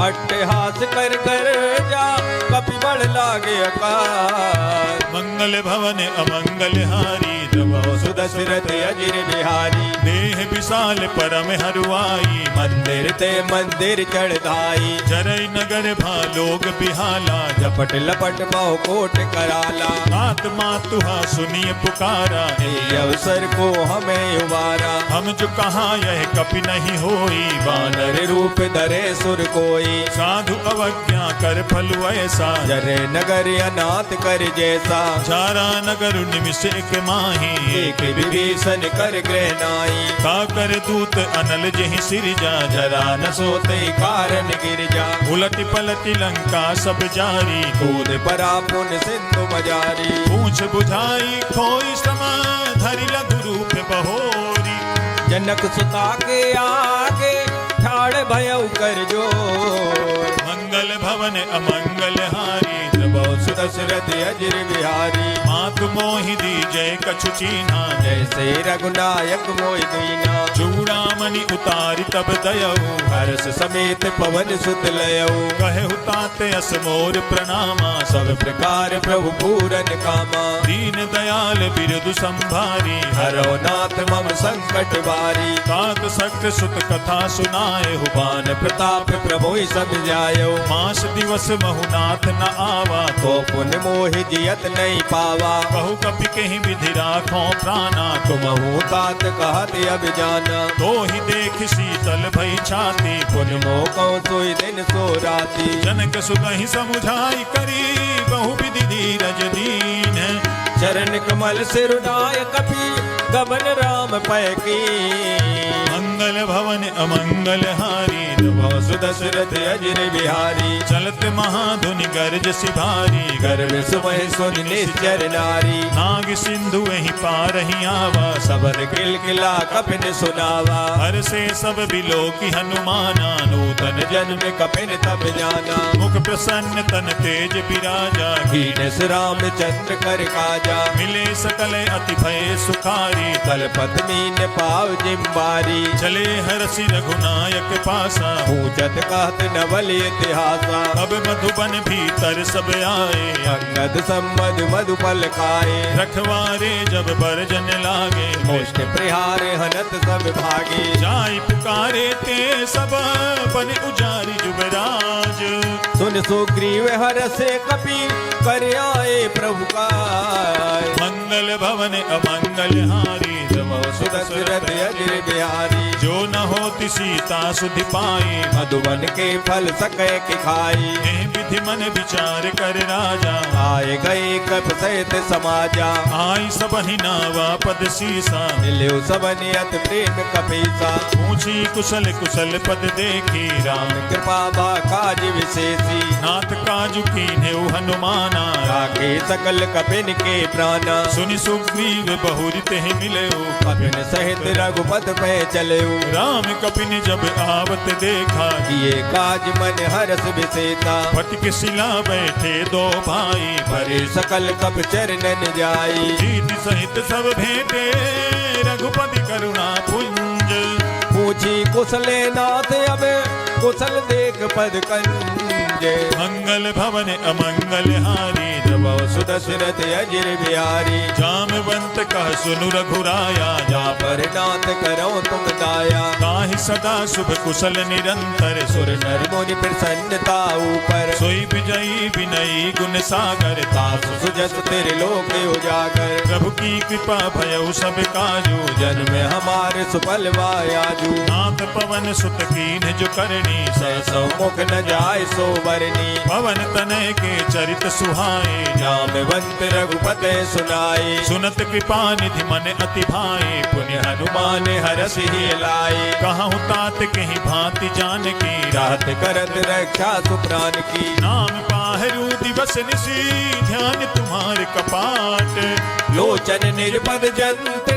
अट्टहास कर कर जा कपि बड़ लागे अकाल। मंगल भवन अमंगल हारी जब सुदशरथ अजिर बिहारी। देह विशाल परम हरुआई मंदिर ते मंदिर चढ़ाई। जरई नगर भालोग बिहाला झपट लपट बहु कोट कराला। आत्मा तुहा सुनिए पुकारा ये अवसर को हमें उबारा। हम जो कहा यह कपि नहीं होई बानर रूप धरे सुर कोई। साधु अवज्ञा कर फलु ऐसा जरे नगर अनाथ कर जैसा। चारा नगर निमिष एक माही एक विभीषण कर ग्रह नाई। का कर दूत अनल जहि सिरजा जरा न सोते कारण गिर जा। उलट पलट लंका सब जारी कूद परा पुन सिंधु मजारी। पूछ बुझाई खोई समा धरि लघु रूप बहोरी। जनक सुता के आगे ठाड़ भयउ कर जोर। मंगल भवन अमंगल हारी सुदशरथ अजिर बिहारी। मातु मोहि दी जय कछु चीन्हा जैसे रघुनायक मोहि दीना। चूड़ामणि उतारि तब दयऊ हर्ष समेत पवन सुत लयऊ। कहे हुताते अस मोर प्रणामा सब प्रकार प्रभु पूरन कामा। दीन दयाल बिरदु संभारी हरो नाथ मम संकट बारी। तात सक्त सुत कथा सुनाए बान प्रताप प्रभु सब जायो। मास दिवस महुनाथ न आवा तो पुन मोहि जियत नहीं पावा। बहु कपि कहीं विधि राखो प्राणा तुमहु तात कहत अब जाना। तो ही देख शीतल भई छाती पुन मोह कहूँ सोई दिन सो राती। जनक सुगहि समुझाई करी बहु विधि धीरज दीन। चरण कमल सिरुडाय कपि गमन राम पैकी। मंगल भवन अमंगल हारी सुदशरथ अजिर बिहारी। चलत महाधुनि गर्ज सिभारी गर्भ सुमह सुन निश्चर नारी। नाग सिंधु वही पार ही आवा सबन किलकिला कपिन सुनावा। हर से सब बिलो की हनुमाना नूतन जन्म कपिन तब जाना। मुख प्रसन्न तन तेज विराजा कीनस रामचंद्र कर काजा। मिले सकल अति भय सुखारी तल पत्नी ने पाव जिम्बारी। चले हरसि रघुनायक पासा पूछत कहत नवल इतिहासा। अब मधुबन भीतर सब आए अंगद संबद मधुपल खाए। रखवारे जब बरजन लागे मुष्ट प्रहार हनत सब भागे। जाई पुकारे ते सब बन उजारी जुबराज। सुन सुग्रीव हरसे कपि कर आए प्रभु का। मंगल भवन अमंगल हारी सुदशरथ अजिर बिहारी। जो न होती सीता सुधि पाई मधुबन के फल सके कि खाई। विधि मन विचार कर राजा आए गए कप सहित समाजा। आई सबहि नावा पद सीसा मिल्यो सबनि अति प्रेम कपीसा। पूछी कुशल कुशल पद देखी राम कृपा बा काज विशेषी। नाथ काजु कीन्हेउ हनुमाना राखे सकल कपिन के प्राणा। सुनि सुग्रीव बहुरि तेहि मिलयो कपिन सहित रघुपत पे चलयो। राम कपिन जब आवत देखा किए काज मन हरस विसेता। फटक शिला बैठे दो भाई भरे सकल कप चरणन जाई। जीत सहित सब भेंटे रघुपति करुणा पुंज। पूछी कुशले नाथ अब कुशल देख पद कंजे। मंगल भवन अमंगल हारी सुदशरथ अजिर बिहारी। जामवंत कह सुनु रघुराया जा पर नाथ करो तुम दाया। ताहि सदा शुभ कुशल निरंतर सुर नर मुनि प्रसन्नता ऊपर, सोई विजयी विनयी गुण सागर तासु सुजस तेरे लोक उजागर। प्रभु की कृपा भयउ सब काजू जन्म हमारे सुफल वायाजू, नाथ पवन सुत कीन जो करनी सौ मुख न जाय सो बरनी। पवन तनय के चरित सुहाए जामवंत रघुपते सुनाए, सुनत कृपा निधि मन अति भाए पुण्य हनुमान हरस ही लाए। कहूँ तात कहीं भांति जान की रात करत रक्षा सुप्राण की, नाम पाहरू दिवस निशी ध्यान तुम्हारे कपाट। लोचन निर्पद जंत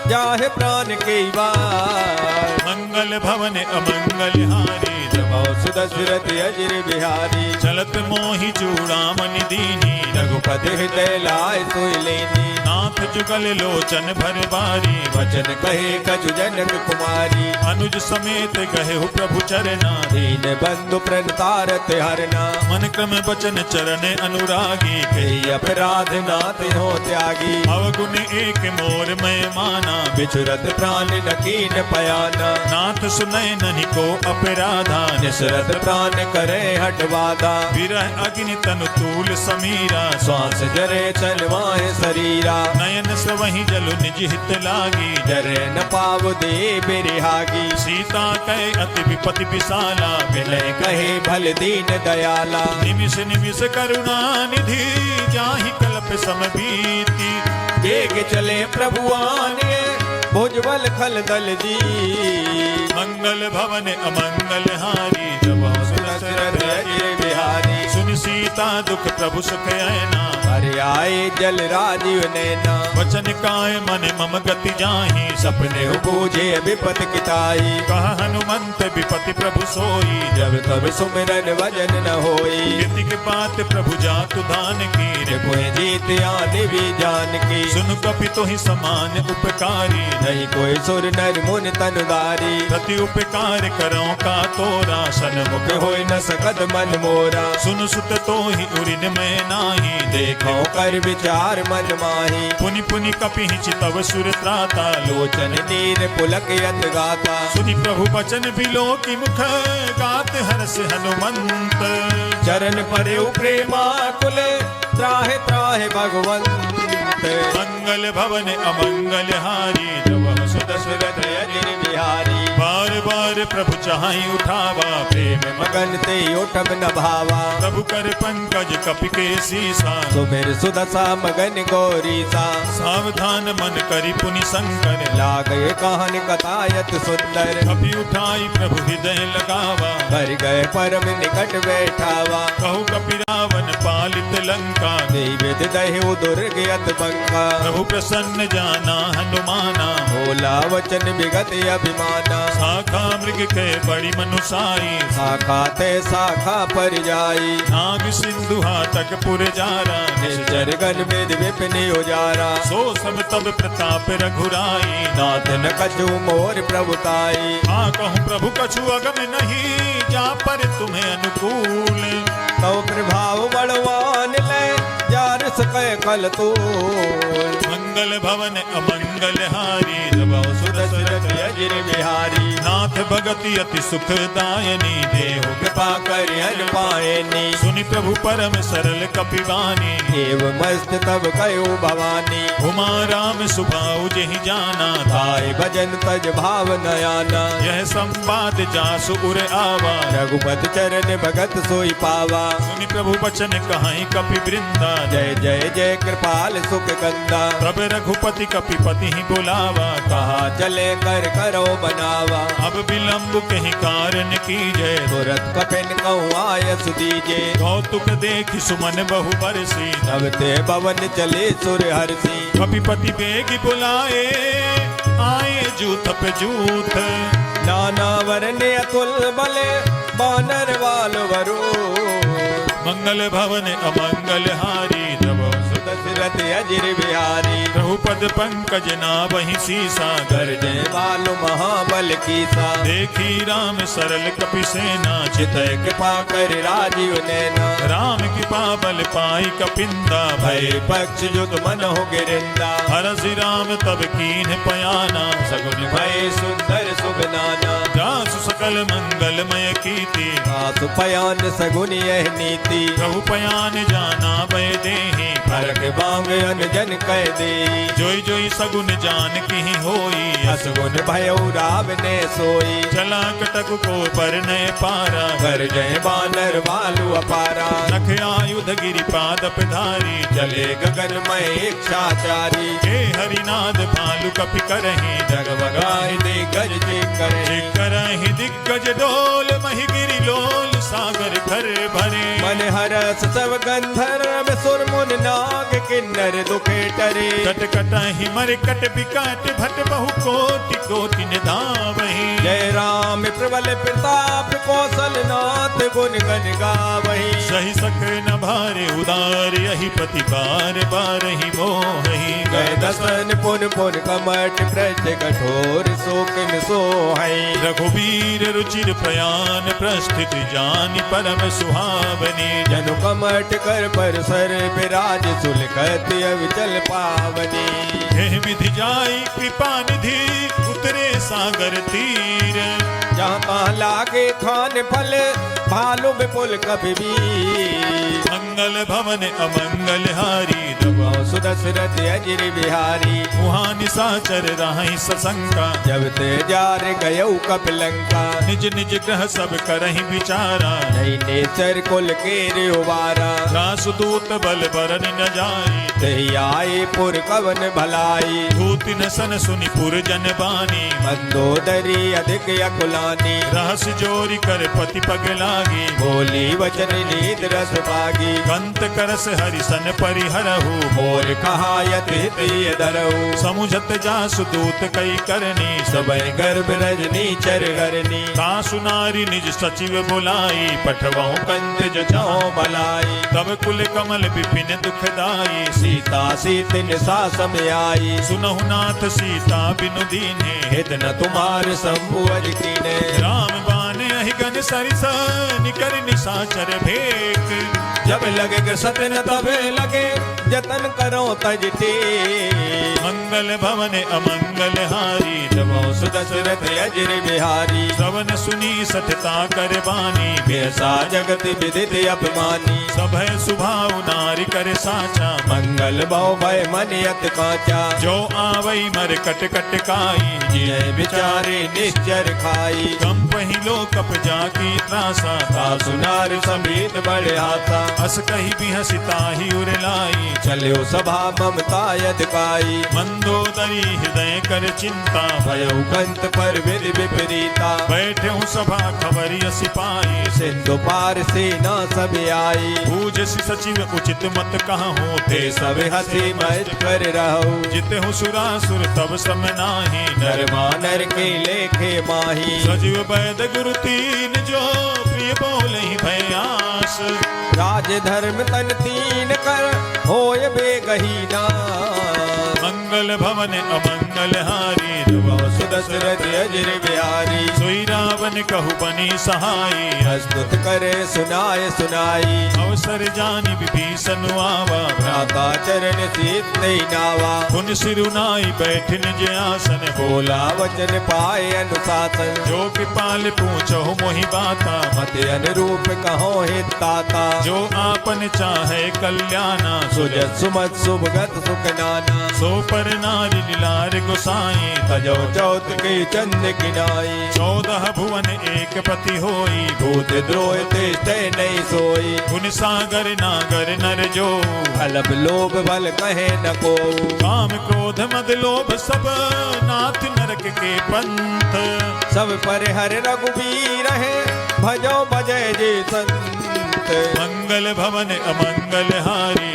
जाहे प्राण के वार। मंगल भवन अमंगल हारी सुदशरथ अजिर बिहारी, चलत मोहि चूड़ामणि दीनी रघुपति हृदय लाय सोई लेनी। नाथ जुगल लोचन भर बारी वचन कहे कछु जनक कुमारी, अनुज समेत गहे हो प्रभु चरना दीन बंधु प्रणतारत हरना। मन क्रम बचन चरण अनुरागी कही अपराध नाथ हो त्यागी, अवगुण एक मोर मैं माना बिछुरत प्राण नकीन पयाना। नाथ सुनय नहीं को अपराधा निसरत प्राण करे हटवादा, विरह अग्नि तनु तूल समीरा श्वास जरे चलवाए शरीरा। नयन सवहि जलु निज हित लागी जरे न पाव दे बिरहागी, सीता कहे अति विपति विशाला विनय कहे भल दीन दयाला। निमिष निमिष करुणा निधि जाहि कल्प समबीति बेग चले प्रभुआने भुजबल खल दल जी। मंगल भवन अमंगल हारी जब दशरथ अजिर बिहारी, सुन सीता दुख प्रभु सुख ऐना हरि आए जल राजीव नैना। वचन काय मन मम गति जाहि सपने बूझे विपत किताई, कह हनुमंत विपति प्रभु सोई जब तब सुमिरन वजन न होई। कीर्ति के बात प्रभु जातु दान की कोई जीत आने भी जान की, सुन कपि तो ही समान उपकारी नहीं कोई सुर नर मुन तनुदारी। प्रति उपकार करो का तोरा सन्मुख होय न सकत मन मोरा, सुन सुत तो ही उरिन में नाही देखो कर विचार मन माही। पुनि पुनि कपि चितव सुर त्राता लोचन नीर पुलक यत गाता, सुनि प्रभु बचन बिलो की मुख गात हर्ष हनुमंत। चरण परे प्रेमा कुल त्राहे त्राहे भगवंत। मंगल भवन अमंगल हारी जब दशरथ अजिर बिहारी, बार बार प्रभु चाहि उठावा प्रेम मगन ते उठब न भावा। प्रभु कर पंकज कपि के सीसा सुमिर सुदशा मगन गौरीसा। सावधान मन करि पुनि शंकर लागय कहन कथायत सुंदर, कपि उठाई प्रभु हृदय लगावा। कर गए परम निकट बैठावा, कहु कपि रावण पालित लंका देविद दहु दुर्ग यत बंका। प्रभु प्रसन्न जाना हनुमाना भोला वचन विगत अभिमाना। शाखा मृग के बड़ी मनुसाई शाखा ते शाखा पर जाई, नाग सिंधु हाटक पुर जारा निश्चर गन वेद विपिन उजारा। सो सब तब प्रताप रघुराई नाथ न कछु मोर प्रभुताई। हाँ कहूँ प्रभु कछु अगम नहीं जा पर तुम्हें अनुकूल। तो प्रभाव बलवान ले जार सके कल तूल। मंगल भवन अमंगल हारी जब दशरथ अजिर बिहारी, नाथ भगति अति सुखदायनी देहु कृपा कर हर पायनी। सुनि प्रभु परम सरल कपिवानी देव मस्त तब कयो भवानी। उमा राम सुभाऊ जहि जाना धाय भजन तज भाव नयाना। यह संवाद जासु उर आवा रघुपत चरण भगत सोई पावा। सुनि प्रभु बचन कहाई कपि वृंदा जय जय जय कृपाल सुख कंदा। प्रभ रघुपति कपिपति ही बुलावा कहा चले कर करो बनावा। अब विलंब कहीं कारण कीजय तुरत कपिन कहूँ आयस दीजे। कौतुक देख सुमन बहु बरसी तब ते भवन चले सुर हरसी। कपिपति बेग बुलाए आए जूथ पे जूथ। नाना वरने अतुल बले बानर वाल वरो। मंगल भवन अमंगल हारी जब दशरथ अजिर बिहारी। प्रभुपद पंकज नावहि सीसा गर्जे वालो महाबल कीसा। देखी राम सरल कपि सेना चितय कृपा कर राजीव नैना। राम कृपा बल पाई कपिंदा भय पक्ष जुग मन हो गिरिंदा। हरसि राम तब कीन पयाना सगुन भय सुंदर सुगनाना जासु सकल मंगलमय कीर्ति आसु पयान सगुन यह नीति प्रभु पयान जाना भय देहि फरक बांग अनजन कह दे जोई जोई सगुन जान की होई असगुन भयो रावने सोई चला कटक को पर नय पारा कर जय बानर भालू अपारा नख आयुध गिरि पादप धारी चले गगन में इच्छाचारी हे हरिनाद भालु कपि करहि जगमगाए दे गज जे करे करहि दिग्गज डोल महि गिरि लोल सागर घर भरे मन हरस सब गंधर्व सुर मुन नाग किन्नर दुखे टरे कट कटहि मर कट बिकट भट बहु कोटि कोटि निधावहि जय राम प्रबल प्रताप कौशल नाथ गुण गण गावहि सही सख न भारे उदार यही पति बार बार ही मोहि गए दसन पुन पुन कमट प्रज कठोर शोकन सोहै रघुवीर रुचिर प्रयाण प्रस्थित जानि परम सुहावनी जनु कमट कर पर सर विराज सुलकत अविचल पावनी हे विधि जाई कृपा निधि उतरे सागर तीर जहाँ तहाँ लागे खान फल भालू विपुल कभी भी मंगल भवन अमंगल हारी सुदशरथ अजिर बिहारी मुहा निशाचर राहि सशंका जब ते जार गयऊ कपिलंका निज निज ग्रह सब करहि विचारा नहीं नेचर कुल के उबारा रासदूत बल बरन न जाई तही आए पुर कवन भलाई धूति न सन सुनि पुर जन बानी मंदोदरी अधिक अकुलानी रहस जोरी कर पति पग लागी बोली वचन नीत रस पागी कंत करस हरिसन परिहरहु मोर कहायत हित धरऊ समुझत जासु दूत कई करनी सबय गर्भ रजनी चर गरनी तासु नारी निज सचिव बुलाई पठवाऊं कंत जचाओ भलाई तब कुल कमल विपिन दुखदाई सीता सीतिन सासम आई सुनहु नाथ सीता बिनु दीने हित न तुम्हार संभुअज कीने राम बाने अहिगन सरिस निकर निशाचर भेक जब लगे सतन तबे लगे जतन करो तजते मंगल भवन अमंगल हारी जबो सुदशरथ अजिर बिहारी सवन सुनी सठता कर बानी बेसा जगत विदित अपमानी सभय सुभाव नारी कर साचा मंगल बहु भय मन यत काचा जो आवई मर कट कट काई जय बिचारे निश्चर खाई कम पहिलो कप जाकी त्रासा सुनार समीत बड़े हाथा अस कही भी हसिताही उरलाई चलो सभा ममता यदकाई मंदोदरी हृदय कर चिंता भयउ कंत पर विधि विपरीता बैठे हूँ सभा खबरिय सिपाही सिंधु पार सेना सब आई पूज सचिव उचित मत कहाँ होते ते सब हंसी मत कर रहो जिते हूँ सुरासुर तब सम नाही नर मानर के लेखे माही सजीव वैद गुरु तीन जो प्रिय बोले भयास राज धर्म तन तीन कर होय बेगहीना मंगल भवन अमंगल हारी सुदशरथ अजिर बिहारी सोई रावण कहु बनी सहाई हस्तुत करे सुनाए सुनाई अवसर जानि विभीषण आवा भ्राता चरण सीत नहीं नावा पुन सिरुनाई बैठ निज आसन बोला वचन पाए अनुशासन जो कृपाल पूछो मोहि बाता मत अनुरूप कहो हित ताता जो आपन चाहे कल्याणा सुजत सुमत सुभगत सुख नाना सो पर नारी लीलार गोसाई तजो चौथ के चंद किनाई 14 भुवन एक पति होई भूत द्रोह ते नहीं सोई गुण सागर नागर नर जो अलप लोभ बल कहे न को काम क्रोध मद लोभ सब नाथ नरक के पंथ सब पर हर रघुबीर है भजो भजय जे संत मंगल भवन अमंगल हारी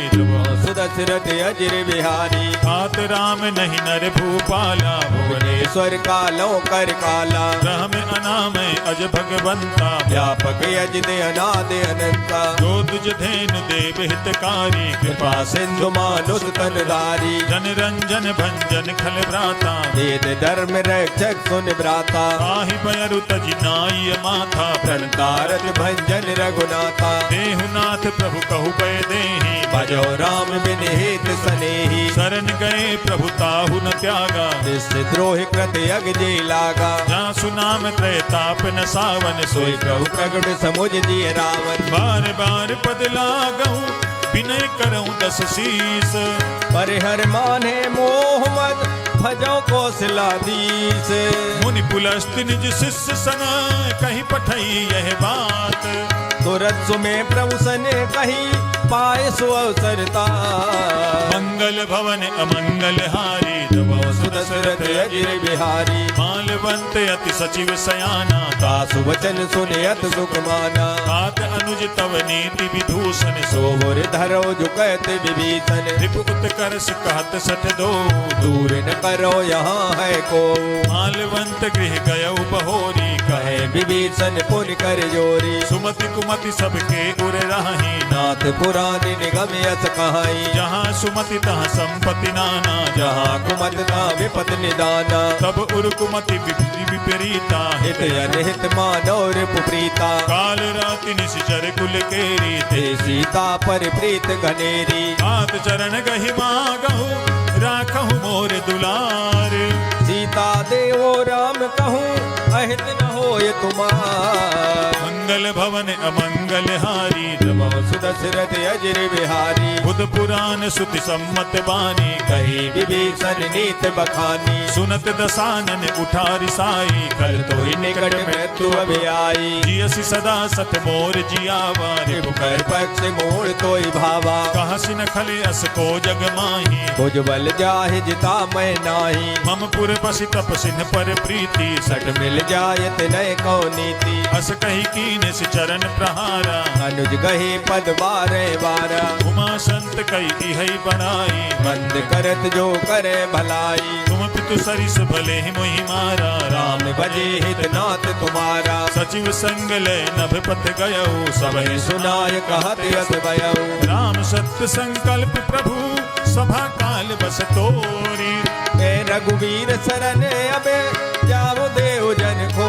सुदशरथ अजिर बिहारी तात राम नहीं नर भूपाला भुवनेश्वर कालो कर काला राम अनामय अज भगवंता व्यापक यज दे अनाद अनंता जो तुझ धेनु देव हितकारी कृपा सिंधु मानुष तनधारी जन रंजन भंजन खल भ्राता वेद धर्म रक्षक सुन भ्राता आहि बयरु तज नाई माथा प्रणतारत भंजन रघुनाथा देहुनाथ प्रभु कहु पै देहि भजो राम बिन हित सनेही शरण गए प्रभु ताहु न त्यागा निश्चित द्रोह कृत सुरत यग जे लागा। जहाँ सुनाम त्रैताप न सावन सोई सोई प्रभु प्रगट समुझ दिए रावण। बार बार पद लागहूँ विनय करऊँ दस शीस। परिहर माने मोह मद भजो कौशलाधीश। मुनि पुलस्त निज शिष्य सन कहीं पठई यह बात। तुरत सुमे प्रभु सने कही पाए सो अवसरता। मंगल भवन अमंगल हारी दबो सुदशरथ अजिर बिहारी। मालवंत अति सचिव सयाना दासु वचन सुने अत सुख माना। तात अनुज तव नीति विभूषण सो सोहर धरो झुकत विभीषण। रिपु उत्कर्ष कहत सठ दो दूर न करो यहाँ है को। मालवंत गृह गयउ बहोरी कहे विभीषण पुन कर जोरी। सुमति कुमति सबके उर राही नाथ पुराण निगम यस कहाई। जहाँ सुमति तहाँ संपत्ति नाना जहाँ कुमत ना विपत निदाना। तब उर कुमति विपरीता हित अनहित मानव रिपुप्रीता। काल राति निश्चर कुल केरी ते सीता पर प्रीत घनेरी। हाथ चरण गहि मागहु राखहु मोर दुलार। सीता देवो राम कहूँ अहित न होय तुमार। मंगल भवन अमंगल हारी नमो सुदशरथ अजिर बिहारी। बुध पुराण सुति सम्मत बानी कही विभीषण नीत बखानी। सुनत दसानन उठारी साई कल तो ही निकट मृत्यु अभी आई। जियसि सदा सत मोर जियावा रिपु कर पक्ष मोड़ तोय भावा। कहाँ सिन खले अस को जग माही भुज बल जाहि जिता मैं नाही। मम पुर बसि तप सिन पर प्रीति सट मिल जायत नय को नीति। अस कही कीन से चरण प्रहारा अनुज गहे पद बारे बारा। उमा संत कई है बनाई मंद करत जो करे भलाई। तुम पितु सरिस भले ही मोहि मारा राम भजे हित नाथ तुम्हारा। सचिव संग ले नभ पथ गयऊ सब सुनाय कहत यस भयऊ। राम सत्य संकल्प प्रभु सभा काल बस तोरी ए रघुवीर शरण अबे जाओ देव जन को।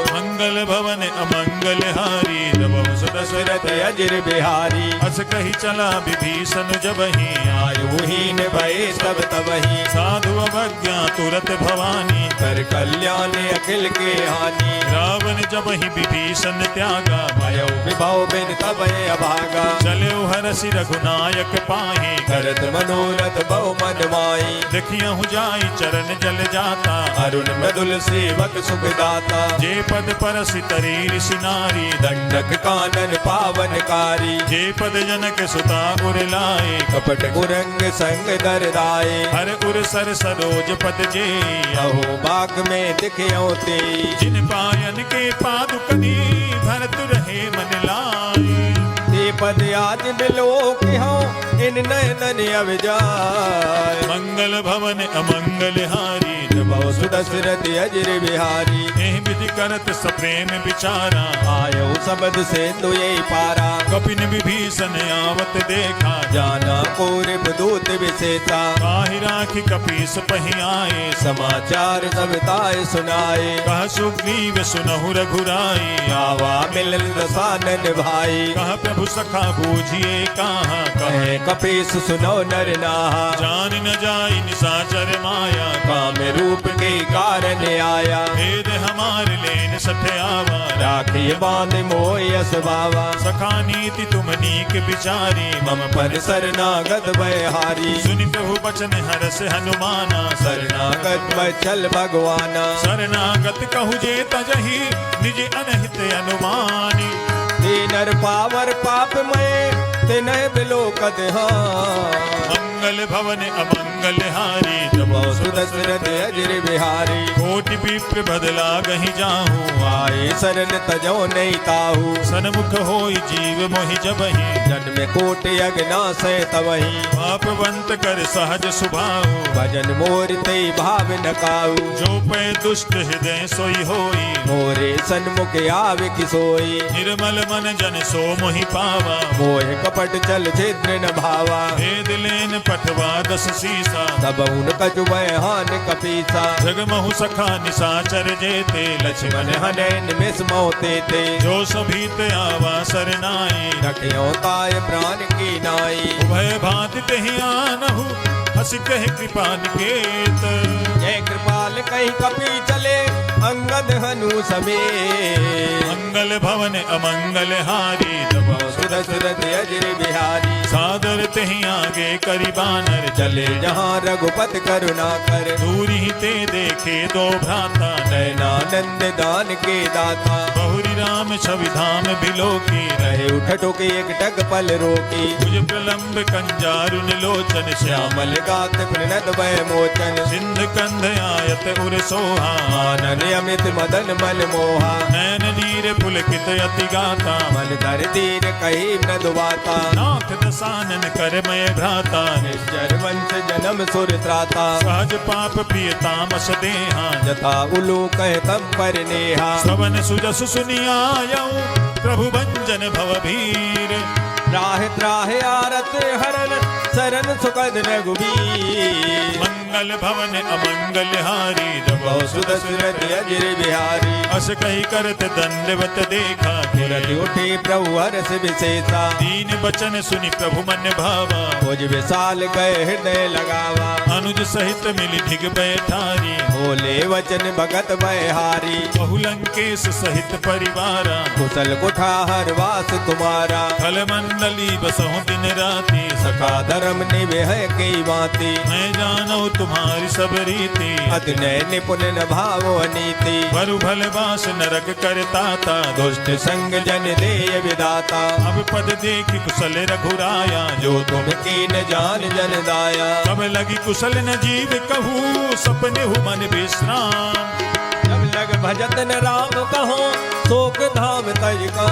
मंगल भवन अमंगल हारी नवौ दशरथ अजिर बिहारी। अस कही चला विभीषण जबहि आयुहीन भये सब तबहि। साधु अवज्ञा तुरत भवानी कर कल्याण अखिल के हानि। रावण जबहि विभीषण त्यागा भयो विभव बिन तबे अभागा। चले हरसि रघुनायक पाहि करत मनोरथ बहु मन माई। देखियहु जाई चरण जल जाता अरुण मृदुल सेवक सुखदाता। जे पद परसि तरी ऋषि नारी दंडक कानन पावनकारी। जे पद जनक सुता उर लाए कपट कुरंग संग दरदाए। हर उर सर सरोज पद जे अहो बाग में दिखयो ते। जिन पायन के पादुकनी भरत रहे मन लाए। ते पद आज मिलो कि हो इन नयन अविजाय। मंगल भवन अमंगल हारी बहु सुदशरथ अजिर बिहारी। एह विधि करत सप्रेम विचारा आयो सबद से तुये पारा। कपिन विभीषण आवत देखा जाना कोरिब दूत विशेषा। काहि राखी कपीस पहि आए समाचार सब ताय सुनाए। कह सुग्रीव सुनहु रघुराई आवा मिलन दसानन भाई। कह प्रभु सखा बूझिए कहाँ कहे कपीस सुनो नर नाहा। जान न जाई निशाचर माया काम रूप के कारण आया। भेद हमार लेन सठ आवा राखिए बांध मोयस बावा। सखा नीति तुम नीक विचारी मम पर शरणागत भयहारी। सुनि प्रभु बचन हरस हनुमाना शरणागत बचल भगवाना। शरणागत कहु जे तजहि निज अनहित अनुमानी। ते नर पावर पाप मय ते नय बिलोकत हाँ। मंगल भवन अमंगल हारी बहु सुदशरथ अजिर बिहारी। कोटि विप्र बदला गहि जाहू आए शरण तजो नहीं ताहू। सन्मुख होई जीव मोहि जबहि जन्म कोटि अगना से तवही। पापवंत कर सहज सुभाऊ भजन मोर ते भाव न काऊ। जो पै दुष्ट हृदय सोई होई मोरे सन्मुख आवे किसोई। निर्मल मन जन सो मोहि पावा मोह कपट चल छिद्र न भावा। भेद लेन पठवा दस सीसा तब उन कछु हान कपीसा। जगमहु सखा निशाचर जेते लक्ष्मण हने निमिष मोते ते। जो सभी ते आवा सरनाई रखियो ताय प्राण की नाई। उभय भांति तेहि आनहु हस कह कृपा निकेत। जय कृपाल कहीं कपि चले अंगद हनु समेत। मंगल भवन अमंगल हारी दबा सुदशरथ अजर बिहारी। सादर तहि आगे करी बानर चले जहाँ रघुपति करुणा कर। दूरी ही ते देखे दो भ्राता नयनानंद दान के दाता। बहुरी राम छवि धाम बिलो की रहे उठ टोके एक टक पल रोकी। भुज प्रलंब कंजारुन लोचन श्याम श्यामल गात प्रणत भय मोचन। सिंध कंध आयत उर सोहा आनन अमित मदन मन मोहा। नैन नीर पुलकित अति गाता मन धर दीन कही न दुबाता। नाथ दसानन करमय भ्राता निश्चर वंश जन्म सुर त्राता। सहज पाप प्रिय तामस देहा जथा उलू कह तम पर नेहा। श्रवण सुजस सुनियायऊ प्रभु भंजन भव भीर राह त्राह आरत हरन सरन सुखद रघुबीर। मंगल भवन अमंगल हारी दबो सुदशरथ अजर बिहारी। अस कही करत दंडवत देखा गिरत उठे प्रभु हरस विशेषा। दीन बचन सुनि प्रभु मन भावा भुज विशाल गए हृदय लगावा। अनुज सहित मिली ढिग बैठारी बोले वचन भगत बहारी। बहुलंकेश सहित परिवारा कुशल कुठार वास तुम्हारा। फल मंडली बसहु दिन राति सखा धर्म निवेह की बाती। मैं जानू तुम्हारी सब रीति अति नय निपुण न भावो नीति। बरु भल बास नरक करताता दुष्ट संग जन देय विदाता। अब पद देखी कुशल रघुराया जो तुम कीन जान जन दाया। तब लगी कुशल न जीव कहूँ सपने हु मन विश्राम। जब लग भजत न राम कहो शोक धाम तज का।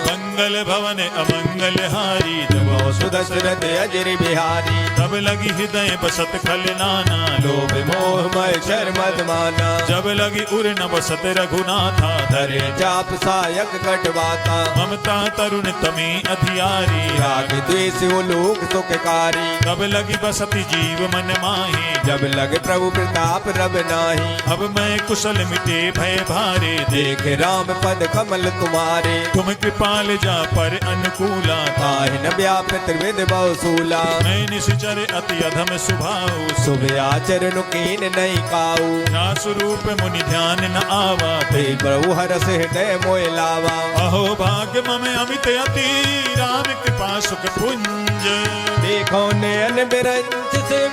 मंगल भवन अमंगल हारी दबो सुदशरथ अजर बिहारी। तब लगी हृदय बसत खल नाना लोभ मोह मय शर मद माना। जब लगी उर न बसत रघुनाथा धरे चाप सायक कटवाता। ममता तरुण तमी अधियारी राग द्वेष लोक सुखकारी। तब लगी बसती जीव मन माही जब लग प्रभु प्रताप रब नाही। अब मैं कुशल मिटे भय भारे देख राम पद कमल तुम्हारे। तुम कृपाल जा पर अनुकूला ताहि न व्याप त्रिविध बहुसूला। मैं निश्चर अति अधम सुभाऊ शुभ आचरण कीन नहीं काऊ। ना स्वरूप मुनि ध्यान न आवा ते प्रभु हरस हृदय मोय लावा। अहो भाग्य मम अमित अति राम कृपा सुख पुंज। देखो नयन बिरंच से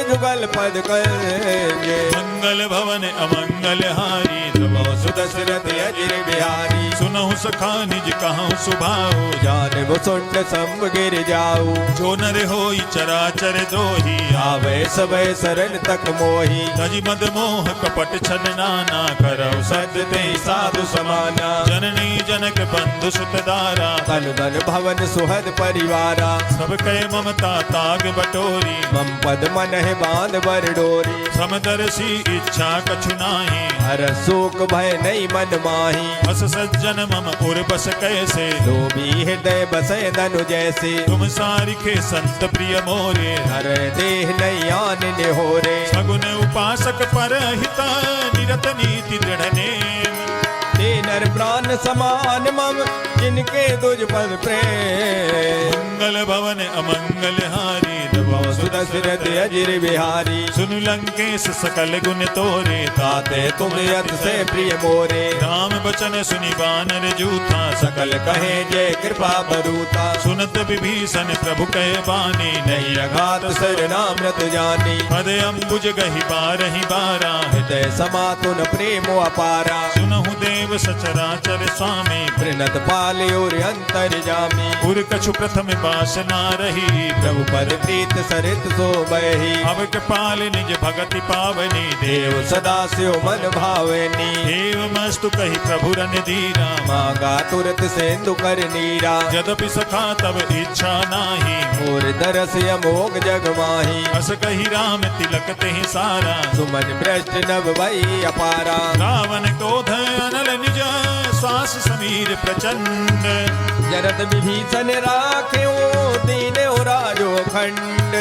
जुगल पद करेंगे। मंगल भवन अमंगल हारी दबो सुदशरथ अजर बिहारी। सुनहु सखा निज कहूँ सुभाऊ जान वो सुंड संग गिर जाऊ। जो नर होई चराचर दोही आवे सबे शरण तक मोही। तज मद मोह कपट छल नाना करौ सत्य ते साधु समाना। जननी जनक बंधु सुत दारा तन धन भवन सुहद परिवारा। सब कह ममता ताग बटोरी मम पद मन है बांध बर डोरी। समदर्शी इच्छा कछु नाही हर शोक भय नहीं मन माही। बस सज्जन मम उर बस कैसे लोभी हृदय बसे धनु जैसे। तुम सारिखे संत प्रिय मोरे हर देह नहीं आन निहोरे। सगुन उपासक पर हिता निरत नीति दृढ़ नेम। ते नर प्राण समान मम जिनके तुझ पद प्रेम। मंगल भवन अमंगल हारी दबो सुदशरथ अजर बिहारी। सुनु लंकेश सकल गुण तोरे ताते तुम अत से प्रिय मोरे। राम बचन सुनि बानर जूथा सकल कहे जय कृपा बरूता। सुनत विभीषण प्रभु कहे बानी नहीं अघात सर नामृत जानी। पद अम्बुज गहि बारहि बारा हृदय समातुन प्रेम अपारा। सुनहु देव सचराचर स्वामी प्रणत पाले और अंतर जामी। पुर कछु प्रथम बासना रही प्रभु पद प्रीत सरित सो बही। अब के पाल निज भगति पावनी देव सदा स्यो मन भावनी। देव मस्तु कही प्रभु रन धीरा मांगा तुरत सेंदु कर नीरा। यद्यपि सखा तब इच्छा नाही मोर दरस अमोघ जग माही। अस कही राम तिलक तेहि सारा सुमन भ्रष्ट नभ भई अपारा। रावण क्रोध अनल निज श्वास समीर प्रचंड। जरत विभीषण राखे दीन राजो खंड।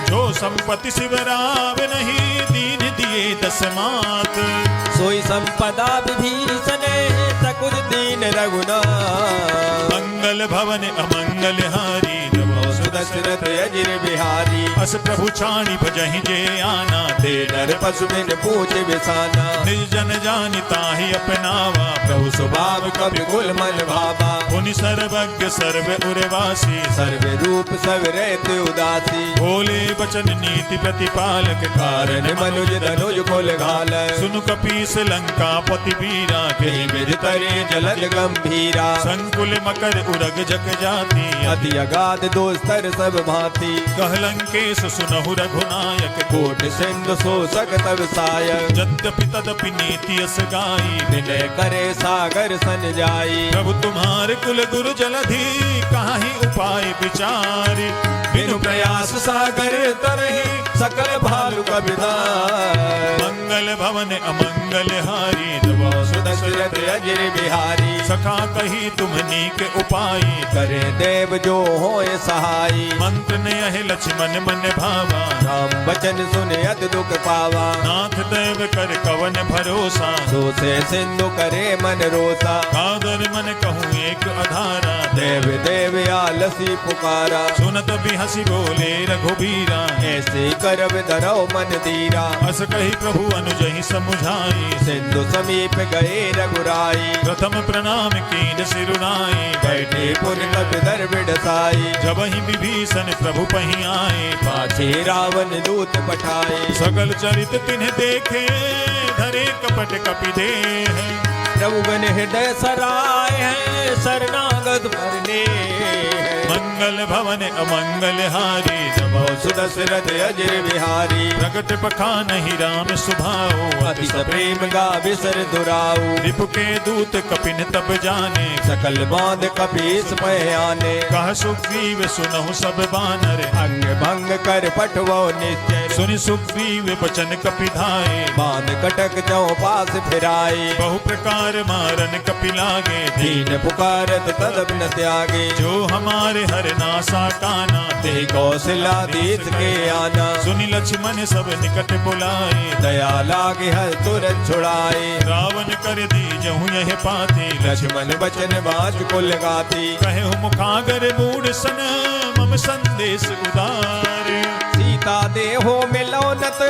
जो संपत्ति शिवराव नहीं दीन दिए दस मात। सोई संपदा विभीषण सकुच दीन रघुनाथ। मंगल भवन अमंगल हारी दबो दशरथ अजिर बिहारी। अस प्रभु छाणी भजहि जे आना, ते नर पशु बिन पूछ बिसाना। निज जन जानिता ही अपनावा, प्रभु स्वभाव कवि कुल मन भावा। पुनि सर्वज्ञ सर्व उर्वासी, सर्व रूप सब रहते उदासी। भोले बचन नीति प्रतिपालक, कारण मनुज धनुज खोल घाल। सुनु कपीस लंका पति वीरा, कहीं बिज तरे जलद गंभीरा। संकुल मकर उरग जग जाति, अति अगाध दोस्तर सब भांति। कह लंकेश सुनहु रघुनायक, कोट सिंधु शोषक तब सायक। यद्यपि तदपि नीति यस गाई, विनय करे सागर सन जाई। प्रभु तुम्हारे कुल गुरु जलधि, काहि उपाय विचारी। बिनु प्रयास सागर तरहि, सकल भालु कबिधार। मंगल भवन अमंगल हारी, दशरथ अजिर बिहारी। सखा कही तुमनी के उपाय, करे देव जो होय सहाई। मंत्र ने यह लक्ष्मण मन भावा, राम बचन सुन अत दुख पावा। नाथ देव कर कवन भरोसा, सो से सिंधु करे मन रोसा। कादर मन कहूँ एक अधारा, देव देव आलसी पुकारा। सुनत भी हंसी बोले रघुबीरा, ऐसे करब धरौ मन धीरा। अस कही प्रभु अनुजहि समुझाई, सिंधु समीप गए रघुराई। प्रथम प्रणाम कीन सिरुनाई, बैठे पुर कपिधर बिडसाई। जब ही विभीषण प्रभु पही आए, पाछे रावण दूत पठाए। सकल चरित तिन्ह देखे, धरे कपट कपि देह। प्रभु बन हृदय सराय है, शरणागत भरने। मंगल भवन अमंगल हारी, जबौ सुदशरथ अजिर बिहारी। प्रगट बखानहि राम सुभाओ, अति प्रेम गा बिसर दुराऊ। रिपु के दूत कपिन तब जाने, सकल बांध कपीस पहयाने। कह सुग्रीव सुनहु सब बानर, अंग भंग कर पठवो निश्चय। सुनि सुग्रीव बचन कपि धाये, बांध कटक चौपास फिराए। बहु प्रकार मारन कपि लागे, दीन पुकारत तदप न त्यागे। जो हमारे हर नासा काना, ते कौशलाधीश के आना। सुनि लक्ष्मण सब निकट बुलाए, दया लागे हर तुरंत छुड़ाए। रावण कर दीजहु यह पाते, लक्ष्मण बचन बाज कुल गाती। कहु मुखागर मूढ़ सन, मम संदेश उदार। सीता देहो मिलौनत,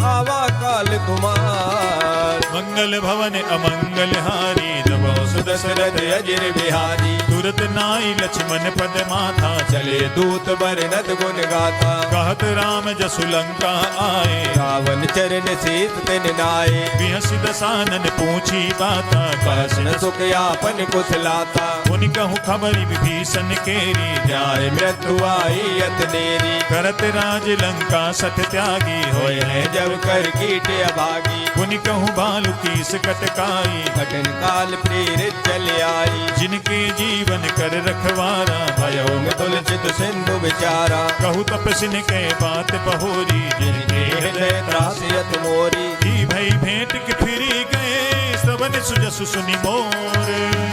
आवा काल तुम्हार। मंगल भवन अमंगल हारी, जबौ सुदशरथ अजिर बिहारी। तुरत नाई लक्ष्मण पद माथा, चले दूत बरनत गुण गाथा। कहत राम जसु लंका आए, रावण चरण शीत तिन नाये। बिहसि दसानन पूछी बाता, कहसन सुख यापन कुशलाता। पुनि कहूँ खबरि विभीषण केरी, न्याय मृत्यु आई अतनेरी। करत राज लंका सत त्यागी, होय है जब कर कीट अभागी। पुनि कहूँ बालु कीस कटकाई, कठिन काल प्रेरित चल आई। जिनके जीवन कर रखवारा, भयो में तुलसित सिंधु विचारा। कहु तपसिन के बात बहोरी, जिनके हृदय त्रासियत मोरी। ही भई भेंट की फिरी गए, श्रवण सुजसु सुनि मोर।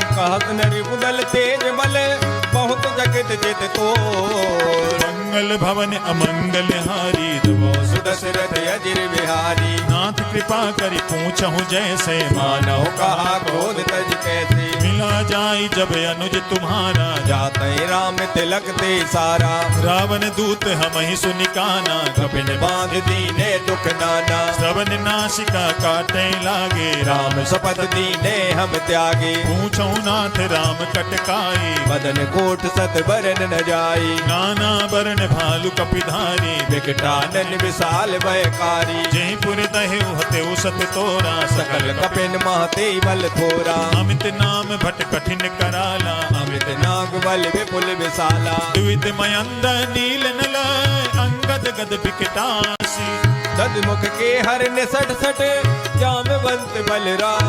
कहत नरि उदल तेज बल, बहुत जगत जित तोर। मंगल भवन अमंगल हारी, जबौ सुदशरथ अजिर बिहारी। नाथ कृपा करि पूछहु जैसे, मानव कहा क्रोध तज कैसे। मिला जाई जब अनुज तुम्हारा, जाते राम तिलक ते सारा। रावण दूत हमहि सुनिकाना, कपिन बांध दीने दुख नाना। श्रवण नासिका काटे लागे, राम शपथ दीने हम त्यागे। पूछहु नाथ राम कटकाई, बदन कोट सत बरन न जाई। नाना बरन भालु कपिधारी, विकटानन विशाल भयकारी। जहि पुर दहेउ हतेउ सत तोरा, सकल कपिन महते बल थोरा। अमित नाम भट कठिन कराला, अमृत नाग बल विपुल विशाला। द्वित मयंद नील नल, अंगद गद विकटासी। तदमुख के हर निसट सट, जामवंत बलराम।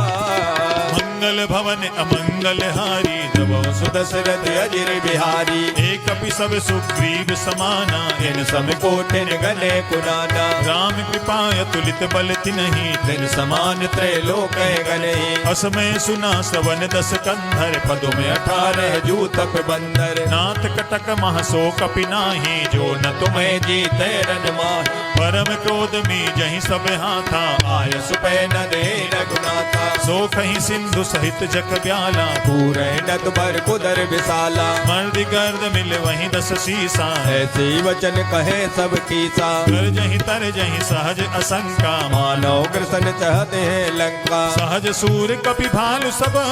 मंगल भवन अमंगल हारी, जबौ सुदशरथ अजिर बिहारी। एक कपि सब सुग्रीव समाना, इन सम कोटिन गने कुनाना। राम कृपा अतुलित बल तिन्हि, दिन समान त्रैलोक गनहि। असमय सुना श्रवण दस कंधर, पदुम 18 जूतप बंदर। नाथ कटक महसो कपि नाही, जो न तुम्हें जीते रन माही। परम क्रोध मी जहि सब हाथा, आय सुपै न दे रघुनाथा। सो कहीं सिंधु सहित जग ब्याला, पूरे नद पर कुदर विशाला, मर्द गर्द मिल वहीं 10 शीसा, ऐसे वचन कहे सब कीसा, कर जहीं तर जहीं सहज असंका, मानव कृष्ण चाहते हैं लंका, सहज सूर कपि भालु सब,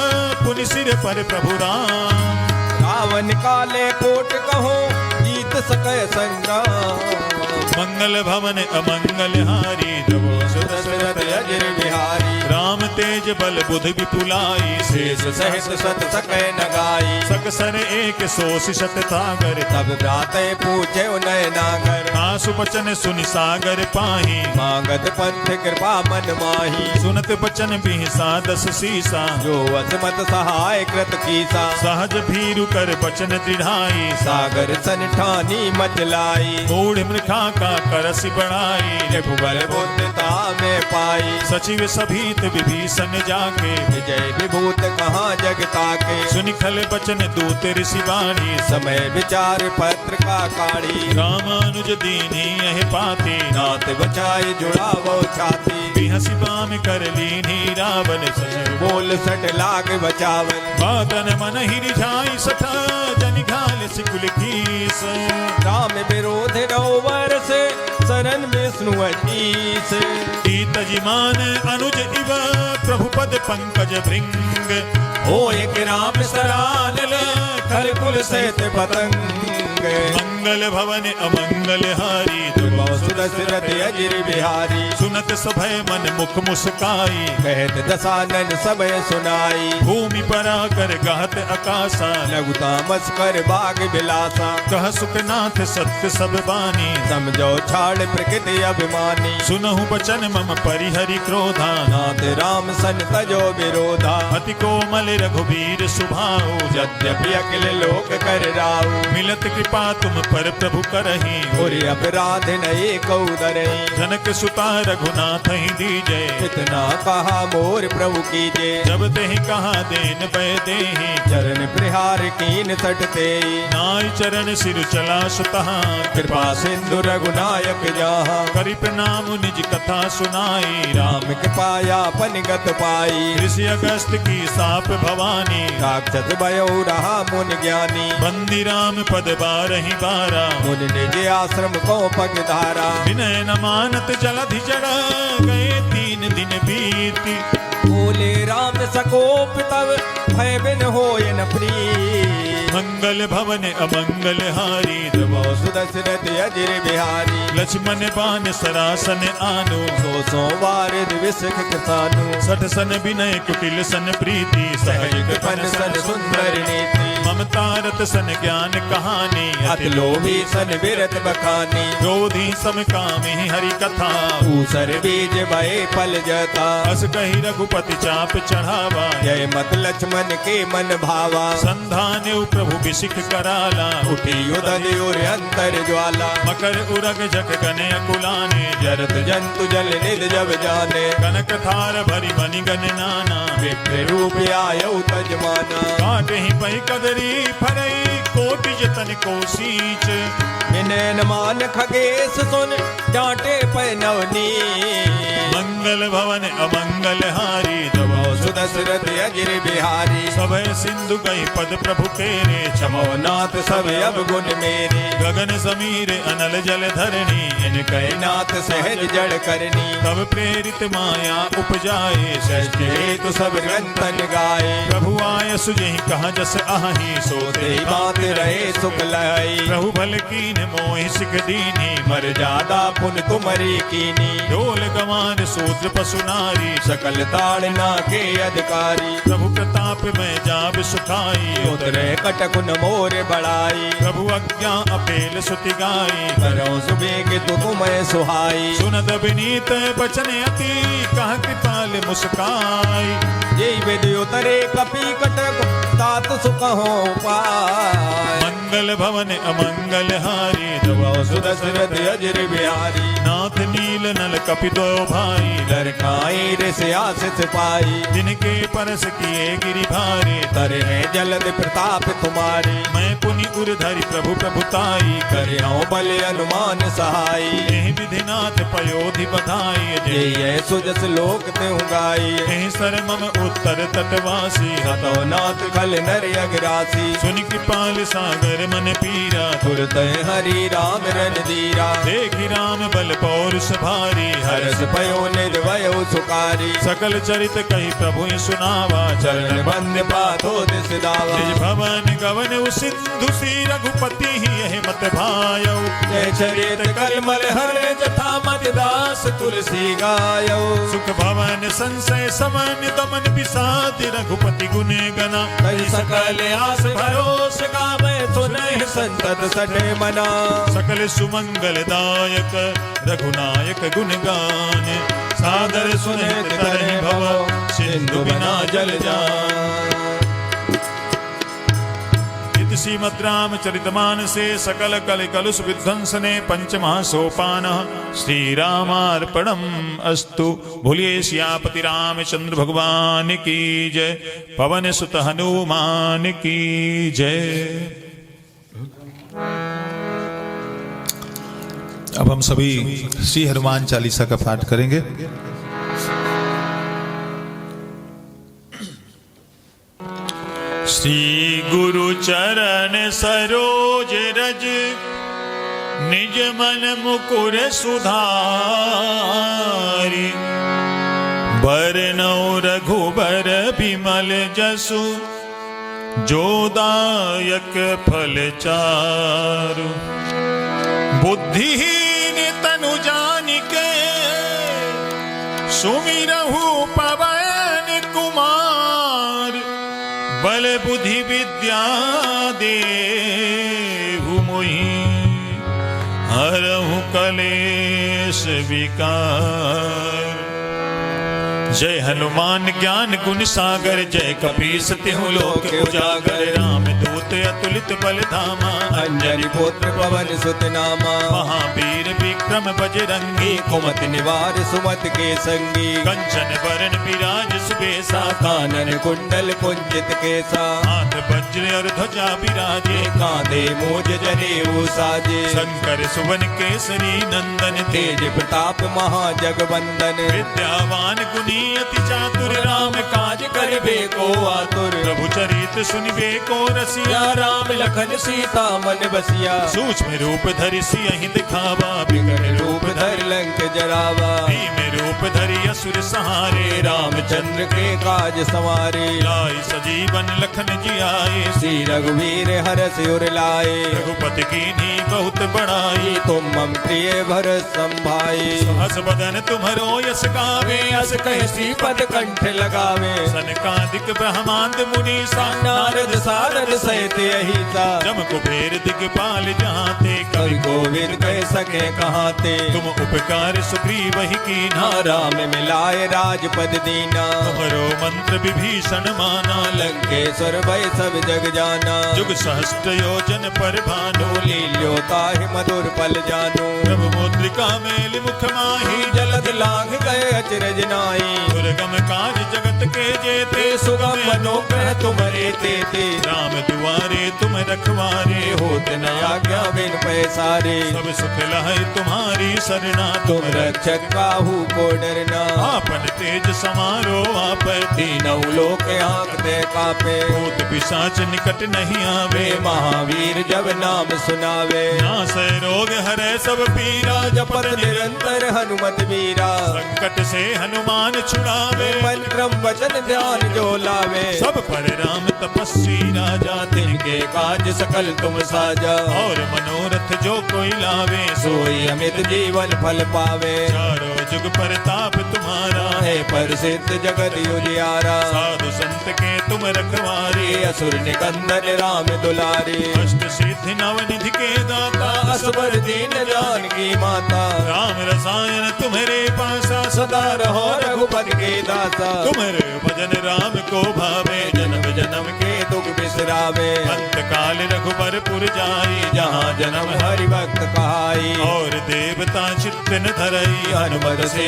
पुनि सिर पर प्रभु राम, रावण काले कोट कहो जीत सके संग्राम, मंगल भवन अमंगल हारी, द्रवो दशरथ अजर बिहारी, राम तेज बल बुधि विपुलाई, शेष सहित सत सके नगाई, सकसर एक सोष शत तागर, तब भ्राते पूछे उनय नागर, आसु बचन सुनि सागर पाही, मांगत पंथ कृपा मन माही, सुनत बचन बिहसा 10 शीसा, जो असमत सहाय कृत कीसा, सहज भीरु कर बचन दृढ़ाई, सागर सन ठानी मचलाई, मूढ़ मृखा का करसि बढ़ाई, रघुबर बुद्धता में पाई, सचिव सभीत विभीषण जाके, विजय विभूत कहाँ जगता के, सुनि खल बचन दूत ऋषि वाणी, समय विचार पत्र का काढ़ी, रामानुज दीनी यह पाती, नाथ बचाई जुड़ावो छाती, बिहसि बाम कर लीनी रावण सजर, बोल सट लाग बचावन, बादन मन ही रिझाई सठा, जनि घाल सिकुल कीस, राम विरोध रौवर से शरण विष्णु अतीस, तजिमान अनुज इव प्रभु पद पंकज भृंग, हो एक राम सरानल खल कुल सहित पतंग, मंगल भवन अमंगल हारी, दशरथ अजर बिहारी, सुनत सभय मन मुख मुस्काई, कहत दशानन समय सुनाई, भूमि परा कर गहत आकाशा, लघु तामस कर बाग बिलासा, कह सुखनाथ सत्य सब बानी, समझो छाड़ प्रकृति अभिमानी, सुनहु बचन मम परिहरि क्रोधा, नाथ राम सन तजो विरोधा, अति कोमल रघुबीर सुभाऊ, यद्यपि अखिल लोक कर राऊ, मिलत कृपा तुम पर प्रभु करही, और अपराध नये कौदरई, जनक सुता रघुनाथ ही दीजे, इतना कहा मोर प्रभु कीजे, जब तेहि कहा देन पै देहि, चरण प्रहार कीन सटते, नाई चरण सिर चला सुतहा, कृपा सिंधु रघुनायक जहाँ, करि प्रणाम निज कथा सुनाई, राम कृपाया पनिगत पाई, ऋषि अगस्त की साप भवानी, राक्षस भयो रहा मुन ज्ञानी, बंदी राम पद बारहि बारा, मुन निज आश्रम को पग धारा, विनय न मानत जलधि जड़ा, गए 3 दिन बीती, बोले राम सकोप तब भय बिन होय न प्रीत, मंगल भवन अमंगल हारी, द्रवो दशरथ अजर बिहारी, लक्ष्मण बान सरासन आनो, सो वारिद विसख किसानु, सठ सन विनय कुटिल सन प्रीति, सहज सहज कृपन सन सुंदर नीति, ममता रत सन ज्ञान कहानी, अति लोभी सन विरत बखानी, क्रोधी सम कामी हरि कथा, ऊसर बीज भय फल जता, अस कही रघुपति चाप चढ़ावा, जय मत लक्ष्मण के मन भावा, संधान प्रभु बिसिख कराला, उठी उदय और अंतर ज्वाला, मकर उरग जग गने अकुलाने, जरत जंतु जल निध जब जाने, कनक थार भरी बनि गन नाना, विप्र रूप आयौ तजमाना, काटे ही पै कदरी फरई, कोटि जतन को सींच, विनयन मान खगेश सुन डांटे पै नवनी, मंगल भवन अमंगल हारी, द्रवो दशरथ अजर बिहारी, सभय सिंधु गई पद प्रभु तेरे, क्षमो नाथ सब अब गुण मेरे, गगन समीर अनल जल धरणी, इनके नाथ सहज जड़ करनी, तब प्रेरित माया उपजाए, सृष्टि हेतु सब ग्रंथन गाए, प्रभु आय सुजहि कहा जस आही, सोते ही बात रहे सुख लाई, प्रभु भल कीन मोहि सिख दीनी, मर जादा पुन तुमरी कीनी, ढोल गवान सूत्र पशु नारी, सकल ताड़ना के अधिकारी, प्रभु प्रताप में जाब सुखाई, उतरे कटकुन मोर बढ़ाई, प्रभु आज्ञा अपेल सुति गाई, करो सुबेग तु तुम्हें सुहाई, सुनद विनीत बचन अति, कह कृपाल मुस्काई, जय वेद उतरे कपि कटक तात सुख हो पाय, मंगल भवन अमंगल हारी, द्रवो दशरथ अजर बिहारी, नाथ नील नल कपि दो भाई, दरखाई ऋषि आशिष पाई, जिनके परस किए गिरि भारे, तरे हैं जलद प्रताप तुम्हारी, मैं पुनि उरधरि प्रभु प्रभुताई, करे हो बल अनुमान सहाई, एहि विधिनाथ पयोधि बधाई, जय सुजस लोक त्यों गाई, एहि सर मम उत्तर तटवासी हतो नाथ खल नर अगरासी सुनि कृपाल सागर मन पीरा तुरत हरि राम रणधीरा देखि राम बल पौरुष भारी हरस भयो निर्भय सुकारी सकल चरित कही प्रभु सुनावा चरण बंद पाथो दिस दावा निज भवन गवन सिंधु सी रघुपति ही यह मत भायो जय चरित कलमल हर जथा मत दास तुलसी गायो सुख भवन संशय समन दमन विषाद रघुपति गुण गना कई सकल आस भरोस गावे सुनहि संतत सठे मना सकल सुमंगल दायक रघुनायक गुण गान सादर सुनित तरहि भव सिंधु बिना जल जान श्रीमद् रामचरितमानसे सकल कल कलुष विध्वंसने पंचमः सोपानः श्री रामार्पणम् अस्तु। भूलिए सियापति रामचंद्र भगवान की जय, पवन सुत हनुमान की जय। अब हम सभी श्री हनुमान चालीसा का पाठ करेंगे। श्री गुरु चरण सरोज रज निज मन मुकुर सुधारी बरनौ रघुबर बिमल जसु जोदायक फल चारु बुद्धिहीन तनु जानिके सुमिरहु पवन कुमार बल बुद्धि विद्या देहु मोहि हरहु कलेश विकार। जय हनुमान ज्ञान गुण सागर जय कपीस तिहु लोक उजागर राम दूत अतुलित बल धामा अंजनी पुत्र पवन सुत नामा महावीर विक्रम बजरंगी कुमति निवार सुमत के संगी कंचन बरन विराज सुबेसा कानन कुंडल कुंजित केसा हाथ वज्र और ध्वजा विराजे कांधे मोज जनेऊ साजे शंकर सुवन केसरी नंदन तेज प्रताप महाजगवंदन विद्यावान गुणी अति चातुर राम काज करबे को आतुर प्रभु चरित सुनिबे को रसिया राम लखन सीता मन बसिया सूक्ष्म रूप धरि सियहि दिखावा विकट रूप धर लंक जरावा भीम रूप धरि असुर सहारे रामचंद्र के काज सवारे लाए सजीवन लखन जियाए श्री रघुवीर हरष उर लाए रघुपति कीन्ही बहुत बड़ाई तुम मम प्रिय भरत संभाई हस बदन तुम्हरो यस गावे अस कह श्रीपद कंठ लगावे सनकादिक ब्रह्मांड मुनि नारद सारद सहित अहिता जम कुबेर दिगपाल जाते कवि गोविंद कह सके कहाते तुम उपकार सुग्रीव ही कीन्हा राम मिलाए राजपद दीना तुम्हरो मंत्र विभीषण माना लंकेश्वर भय सब जग जाना जुग सहस्त्र योजन पर भानु लील्यो ताहि मधुर पल जानो प्रभु मुद्रिका मेल मुख माही जलद लांघ गए अचरज नाई दुर्गम काज जगत के जेते सुगम मनोग्रह तुम्हारे तेते राम दुआरे तुम रखवारे होत न आज्ञा बिन पैसारे सब सुख लहै तुम्हारी सरना तुम रक्षक काहू को डरना आपन तेज समारो आप तीनों लोक आंकते कापे भूत पिशाच निकट नहीं आवे महावीर जब नाम सुनावे नासै रोग हरै सब पीरा जपत निरंतर हनुमत वीरा संकट से हनुमान छुड़ावे मंत्रम वचन ध्यान जो लावे सब पर राम तपस्वी राजा तिनके काज सकल तुम साजा और मनोरथ जो कोई लावे सोई अमित जीवन फल पावे चारों जुग परताप तुम्हारा है प्रसिद्ध जगत उजियारा साधु संत के तुम रखवारे असुर निकंदन राम दुलारे अष्ट सिद्धि नवनिधि के दाता असबर दीन जानकी माता राम रसायन तुम्हारे पासा सदा रहो रघुपति के दाता तुम्हारे भजन राम को भावे जन्म जन्म के दुख बिसरा करावे। अंत काल रघुबरपुर जाई, जहाँ जन्म हरि भक्त कहाई। और देवता चित्त न धरई, हनुमत से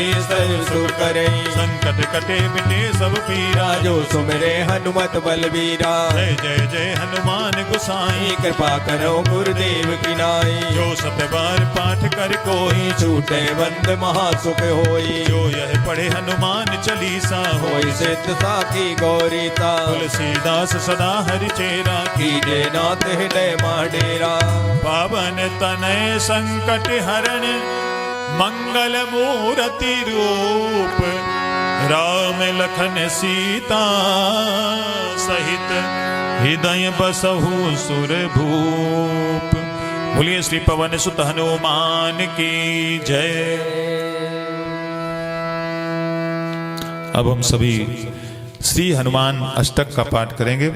सुर करई। संकट कटे मिटे सब पीरा, जो सुमिरे हनुमत बलबीरा। जय जय जय हनुमान गोसाई, कृपा करो गुरुदेव की नाई। जो सत बार पाठ कर कोई, छूटे बंद महासुख होई। जो यह पढ़े हनुमान चालीसा, होई सिद्ध साखी गौरीता। तुलसीदास सदा हरि चेरा, कीजे नाथ हृदय माडेरा। पावन तनय संकट हरण, मंगल मूर्ति रूप। राम लखन सीता सहित, हृदय बसहु सुर भूप। बोलिए श्री पवन सुत हनुमान की जय। अब हम सभी श्री हनुमान अष्टक का पाठ करेंगे।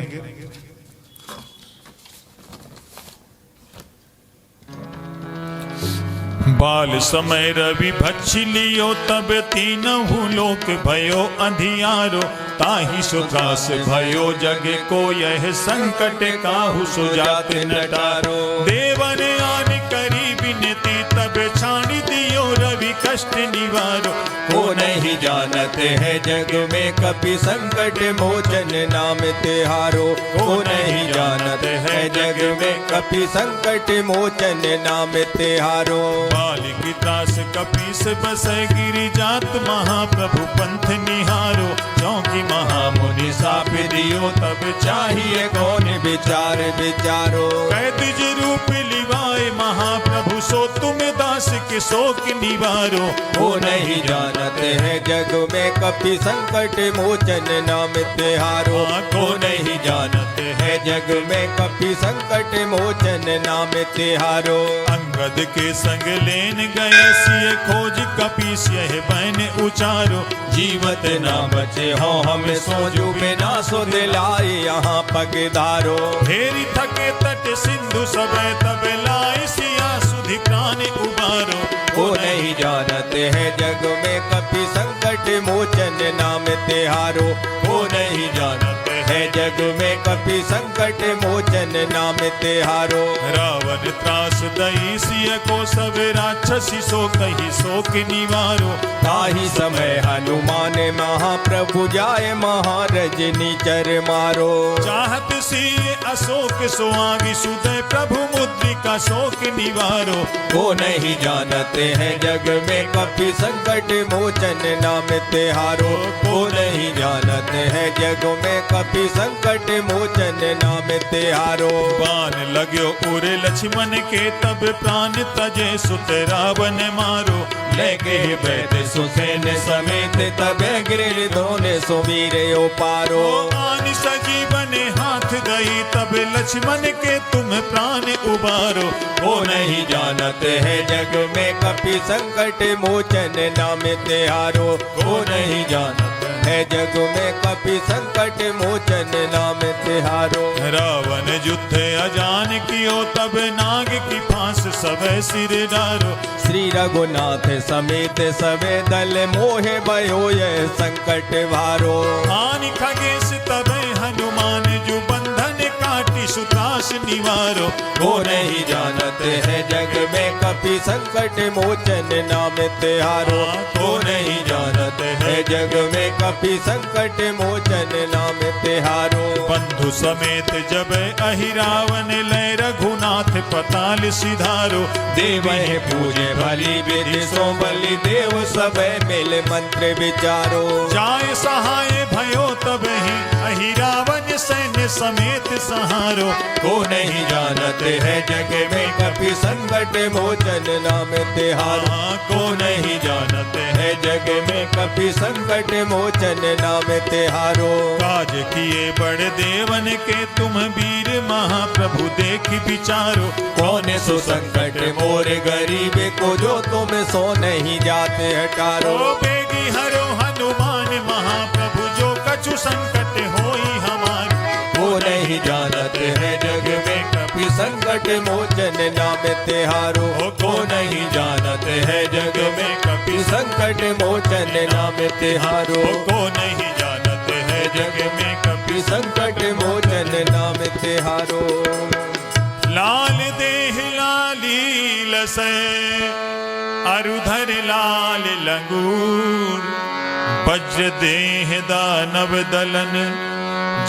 बाल समय रवि भक्षि लियो, तब तीनहु लोक भयो अंधियारो। ताहि सुखास भयो जग को, यह संकट काहू सुजात न टारो। देवन आन करी विनती, तब छाणी दियो रवि कष्ट निवारो। को नहीं जानते है जग में कपि संकट मोचन नाम तिहारो। को नहीं जानते है जग में कपि संकट मोचन नाम तिहारो। बालिक त्रास कपीस बसै, गिरि जात महाप्रभु पंथ निहारो। चौकी महामुनि साप दियो तब चाहिए कौन विचार विचारो। कैद रूप लिवाए महाप्रभु, सो तुम दास के शोक निवारो। वो नहीं जानते हैं जग में कपि संकट मोचन नाम तिहारो। को नहीं जानते हैं जग में कपि संकट मोचन नाम तिहारो। अंगद के संग लेन गए, सिय खोज कपीस यह बैन उचारो। जीवत ना बचे हो हम सोजू बिना सो दिलाए यहाँ पगधारो। फेरी थके तट सिंधु सबे, तब लाई सिया सुधि प्राण उबारो। वो नहीं जानते हैं जग में कपि संकट मोचन नाम तिहारो। वो नहीं जानते हैं जग में कपि संकट मोचन नाम तिहारो। रावण त्रास दई, सिय को सब राक्षसी सो कही शोक निवारो। ताहि समय हनुमान महाप्रभु जाए, महारजनी चर मारो। चाहत सिय अशोक सुहागी, सुदय प्रभु मुद्रिका शोक निवारो। वो नहीं जानते हैं जग में कपि संकट मोचन नाम तिहारो। वो नहीं जानते हैं जग में कपि संकट मोचन नाम तिहारो। बाण लाग्यो उरे लक्ष्मण के, तब प्राण तजे सुत रावण मारो। लेके बैठ सुसेन समेत, तबे गिर धोने सुवीर पारो। आन सजीवन हाथ गई, तब लक्ष्मण के तुम प्राण उबारो। वो नहीं जानते हैं जग में कपि संकट मोचन नाम तिहारो। वो नहीं जानते है जग में कपि संकट मोचन नाम तिहारो। रावण युद्ध अजान कियो, तब नाग की फांस सबे सिर डारो। श्री रघुनाथ समेत सबे दल, मोहे भयो यह संकट भारो। आन खगेश तबे हनुमान, जो बंधन काटी सुत्रास निवारो। वो नहीं जानते हैं जग में कपि संकट मोचन नाम तिहारो। वो नहीं जानते हैं जग में कपि संकट मोचन नाम तिहारो। बंधु समेत जब अहिरावन, लय रघुनाथ पताल सिधारो। देव पूजे भली विधि सो बलि, देव सब मिल मंत्र विचारो। जाय सहाय भयो तब ही, अहिरावन सैन्य समेत सहारो। को नहीं जानते हैं जग में कपि संकट मोचन नाम तिहारो। को नहीं जानते हैं जग में कपि संकट मोचन नाम तिहारो। काज किए बड़े देवन के, तुम वीर महाप्रभु देख विचारो। कौन सो संकट मोर गरीब को, जो तुम सो नहीं जाते हटारो। ओ बेगी हरो हनुमान महाप्रभु, जो कछु संकट होई हमार। वो नहीं जानते हैं जग में कपि संकट मोचन नाम तिहारो। को नहीं जानते हैं जग में कपि संकट मोचन नाम तिहारो। को नहीं जानते हैं जग में कपि संकट मोचन नाम तिहारो। लाल देह लाली लसै अरुधर लाल लंगूर, वज्र देह दानव दलन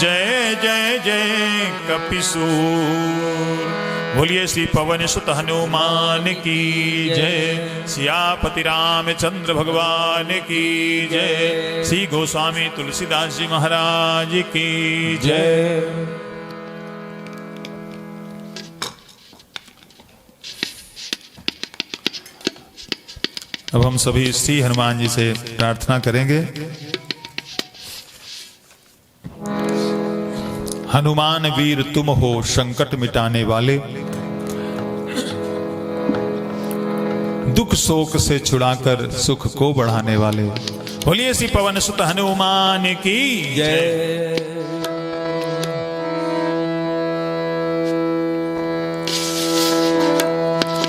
जय जय जय कपिसूर। बोलिए श्री पवन सुत हनुमान की जय, सियापति रामचंद्र भगवान की जय, श्री गोस्वामी तुलसीदास जी महाराज की जय। अब हम सभी श्री हनुमान जी से प्रार्थना करेंगे। हनुमान वीर तुम हो संकट मिटाने वाले, दुख शोक से छुड़ाकर सुख को बढ़ाने वाले। बोलिए श्री पवन सुत हनुमान की जय।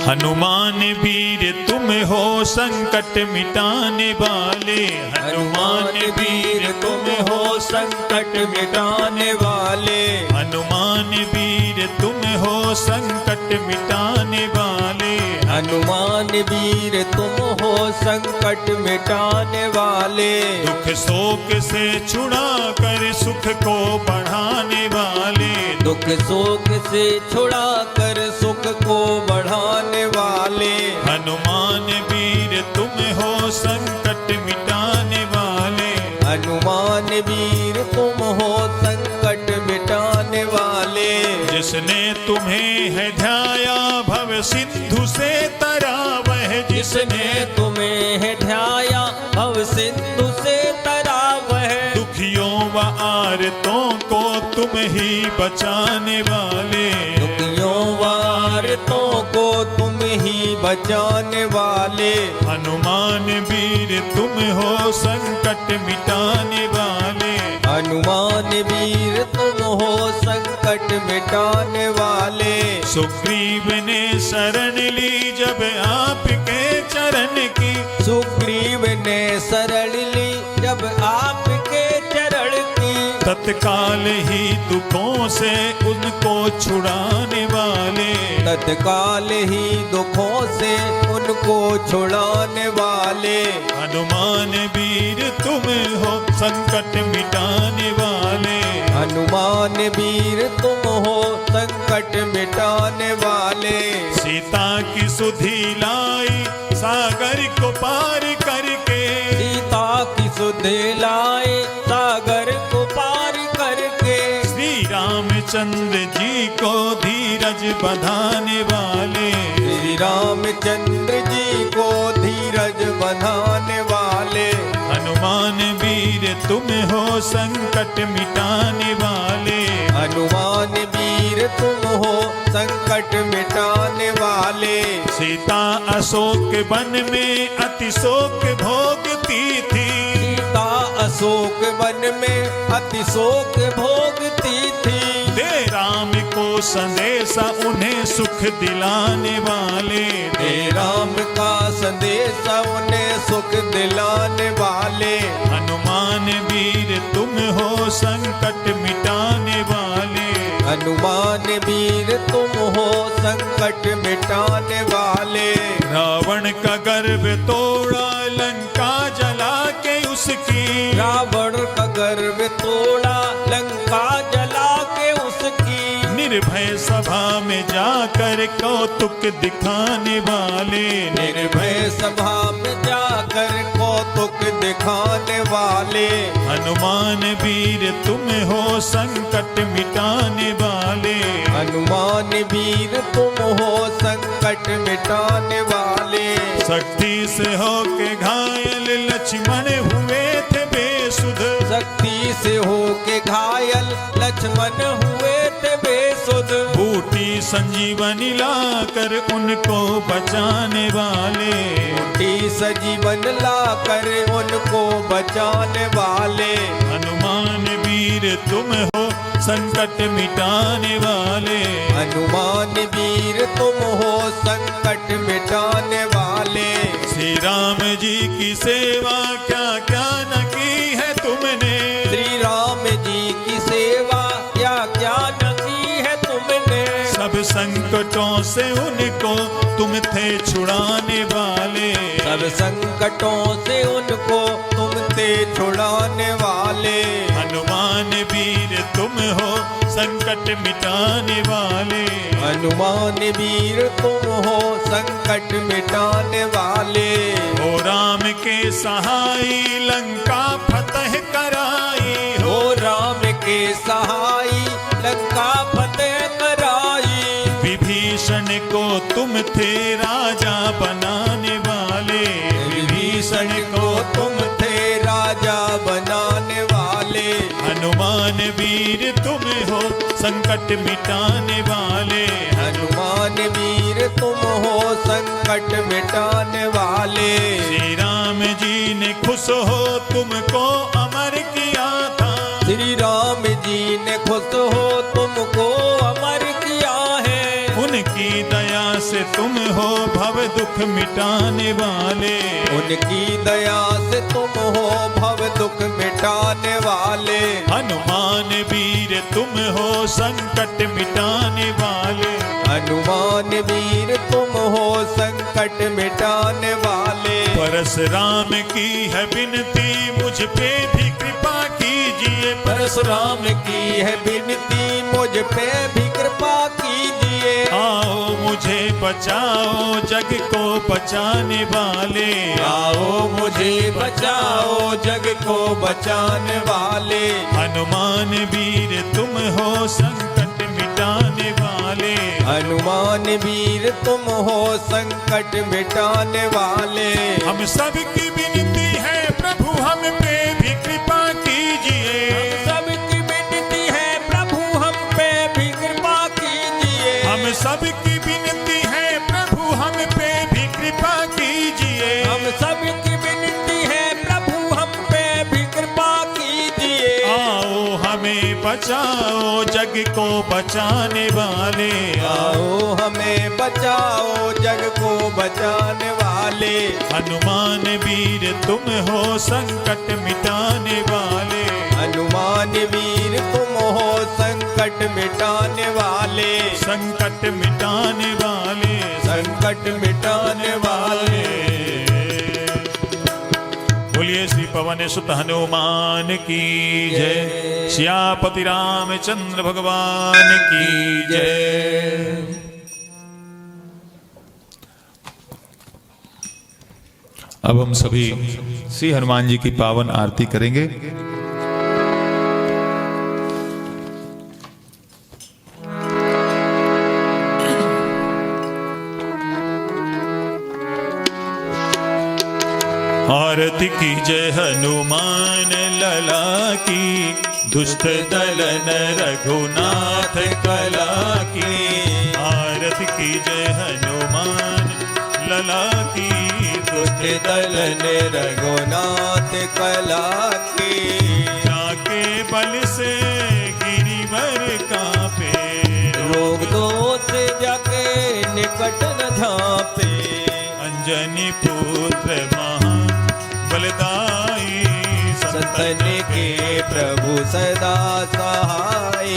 हनुमान वीर तुम हो संकट मिटाने वाले, हनुमान वीर तुम हो संकट मिटाने वाले, हनुमान वीर तुम हो संकट मिटाने वाले, हनुमान वीर तुम हो संकट मिटाने वाले, दुख शोक से छुड़ा कर सुख को बढ़ाने वाले, दुख शोक से छुड़ा कर सुख को बढ़ाने वाले, हनुमान वीर तुम हो संकट मिटाने वाले, हनुमान वीर तुम हो संकट मिटाने वाले, जिसने तुम्हें है ध्याया भव सिंधु से तरा वह, जिसने तुम्हें है ध्याया भव सिंधु से तरा वह, दुखियों व आरतों को तुम ही बचाने वाले, दुखियों वारतों को तुम ही बचाने वाले, हनुमान वीर तुम हो संकट मिटाने वाले, हनुमान वीर तुम हो संकट मिटाने वाले, सुग्रीव ने शरण ली जब आपके चरण की, सुग्रीव ने शरण ली जब आपके चरण की, तत्काल ही दुखों से उनको छुड़ाने वाले, तत्काल ही दुखों से उनको छुड़ाने वाले, हनुमान वीर तुम हो संकट मिटाने वाले, हनुमान वीर तुम हो संकट मिटाने वाले, सीता की सुधि लाई सागर को पार करके, सीता की सुधि लाए सागर को पार करके, श्री रामचंद्र जी को धीरज बंधाने वाले, श्री रामचंद्र जी को धीरज बंधाने वाले, हनुमान वीर तुम हो संकट मिटाने वाले, हनुमान वीर तुम हो संकट मिटाने वाले, सीता अशोक वन में अति शोक भोगती थी, सीता अशोक वन में अति शोक भोगती थी, दे राम को संदेशा उन्हें सुख दिलाने वाले, दे राम का संदेशा उन्हें सुख दिलाने वाले, हनुमान वीर तुम हो संकट मिटाने वाले, हनुमान वीर तुम हो संकट मिटाने वाले, रावण का गर्व तोड़ा लंका जला के उसकी, रावण का गर्व तोड़ा लंका जला के उसकी, निर्भय सभा में जाकर कौतुक दिखाने वाले, निर्भय सभा में जाकर कौतुक दिखाने वाले, हनुमान वीर तुम हो संकट मिटाने वाले, हनुमान वीर तुम हो संकट मिटाने वाले, शक्ति से होके घायल लक्ष्मण हुए थे बेसुध, शक्ति से होके घायल लक्ष्मण हुए थे बेसुध, बूटी संजीवनी लाकर उनको बचाने वाले, बूटी सजीवन लाकर उनको बचाने वाले, हनुमान वीर तुम हो संकट मिटाने वाले, हनुमान वीर तुम हो संकट मिटाने वाले, श्री राम जी की सेवा क्या क्या न की है तुमने, श्री राम संकटों से उनको तुम थे छुड़ाने वाले। सब संकटों से उनको तुम थे छुड़ाने वाले। हनुमान वीर तुम हो संकट मिटाने वाले। हनुमान वीर तुम हो संकट मिटाने वाले। हो राम के सहाय लंका फतह कराई। हो राम के सहाय लंका फतेह कराई। विभीषण को तुम थे राजा बनाने वाले। विभीषण को तुम थे राजा बनाने वाले। हनुमान वीर तुम हो संकट मिटाने वाले। हनुमान वीर तुम हो संकट मिटाने वाले। श्री राम जी ने खुश हो तुमको अमर किया था। श्री राम जी ने खुश हो तुमको अमर किया है। उनकी दया से तुम हो भव दुख मिटाने वाले। उनकी दया से तुम हो भव दुख मिटाने वाले। हनुमान वीर तुम हो संकट मिटाने वाले। हनुमान वीर तुम हो संकट मिटाने वाले। परशुराम की है विनती मुझ पे भी कृपा कीजिए। परशुराम की है विनती मुझ पे भी कृपा कीजिए। आओ मुझे बचाओ जग को बचाने वाले। आओ मुझे बचाओ जग को बचाने वाले। हनुमान वीर तुम हो संकट मिटाने वाले। हनुमान वीर तुम हो संकट मिटाने वाले। हम सबकी विनती है प्रभु हम पे भी कृपा कीजिए। हम सबकी विनती है प्रभु हम पे भी कृपा कीजिए। हम सबकी विनती है प्रभु हम पे भी कृपा कीजिए। हम सबकी विनती है प्रभु हम पे भी कृपा कीजिए। आओ हमें बचाओ जग को बचाने वाले। आओ हमें बचाओ जग को बचाने वाले। हनुमान वीर तुम हो संकट मिटाने वाले। हनुमान वीर तुम हो संकट मिटाने वाले। संकट मिटाने वाले। संकट मिटाने वाले। बोलिए श्री पवन सुत हनुमान की जय। सियापति रामचंद्र भगवान की जय। अब हम सभी श्री हनुमान जी की पावन आरती करेंगे। आरती की जय हनुमान लला की। दुष्ट दलन रघुनाथ कला की। आरती की जय हनुमान लला की। दुष्ट दलन रघुनाथ कला की। जाके बल से गिरिवर कांपे। रोग दोष जाके निकट न झांपे। अंजनी पुत्र महा बलदाई। संतन के प्रभु सदा सहाय।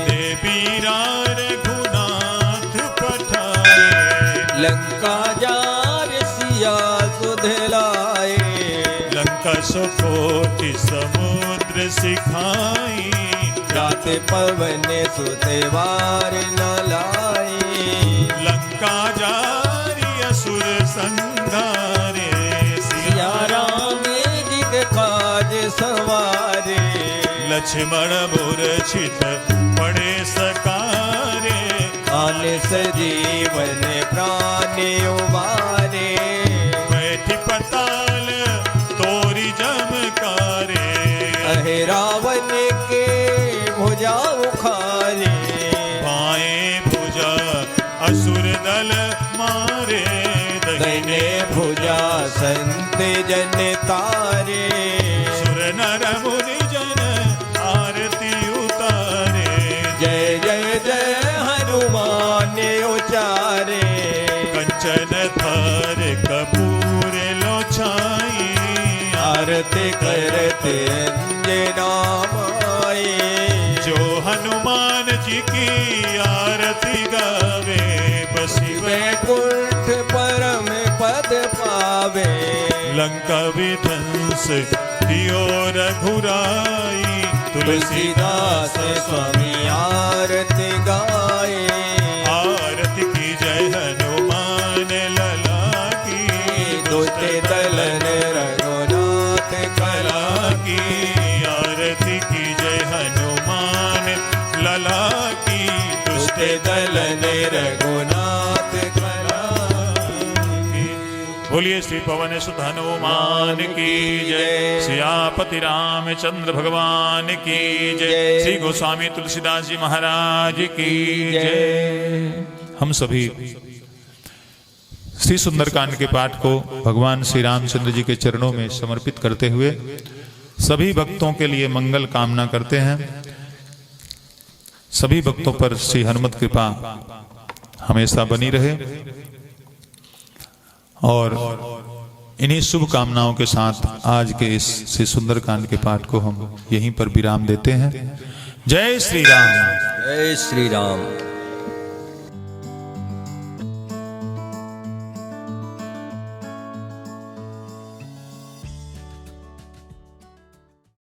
देवीरा रघुनाथ पठाए। लंका जार सिया सुधलाए। लंका सुकोटि समुद्र सिखाई। जाते पवन सुतेवार न लाए। लंका जारी असुर संघारे। सिया राम जिग काज सवारे। लक्ष्मण मूर्छित पड़े सकारे। काल सजीवन प्राण उबारे। बैठी पताल तोरी जमकारे। अहे रावण के भुजा उखारे। बाएं भुजा असुर दल मारे। दहिने भुजा संत जन तारे। सुर नर मुनि जन आरती उतारे। जय जय जय हनुमान उचारे। कंचन थार कपूर लो छाई। आरती करते अंजना माई। जो हनुमान जी की आरती गा लंका विध्वंस कियो रघुराई। तुलसीदास स्वामी आरती गाए। आरती की जय हनुमान लला की। दुष्ट दलन रघुनाथ कला की। आरती की जय हनुमान लला की। दुष्ट दलन रघुनाथ कला की। बोलिए श्री पवन सुत हनुमान की जय। सियापति रामचंद्र भगवान की जय। श्री गोस्वामी तुलसीदास जी महाराज की जय। हम सभी श्री सुंदरकांड के पाठ को भगवान श्री रामचंद्र जी के चरणों में समर्पित करते हुए सभी भक्तों के लिए मंगल कामना करते हैं। सभी भक्तों पर श्री हनुमत कृपा हमेशा बनी रहे और इन्हीं शुभ कामनाओं के साथ आज के इस श्री सुंदरकांड के पाठ को हम यहीं पर विराम देते हैं। जय श्री राम। जय श्री राम।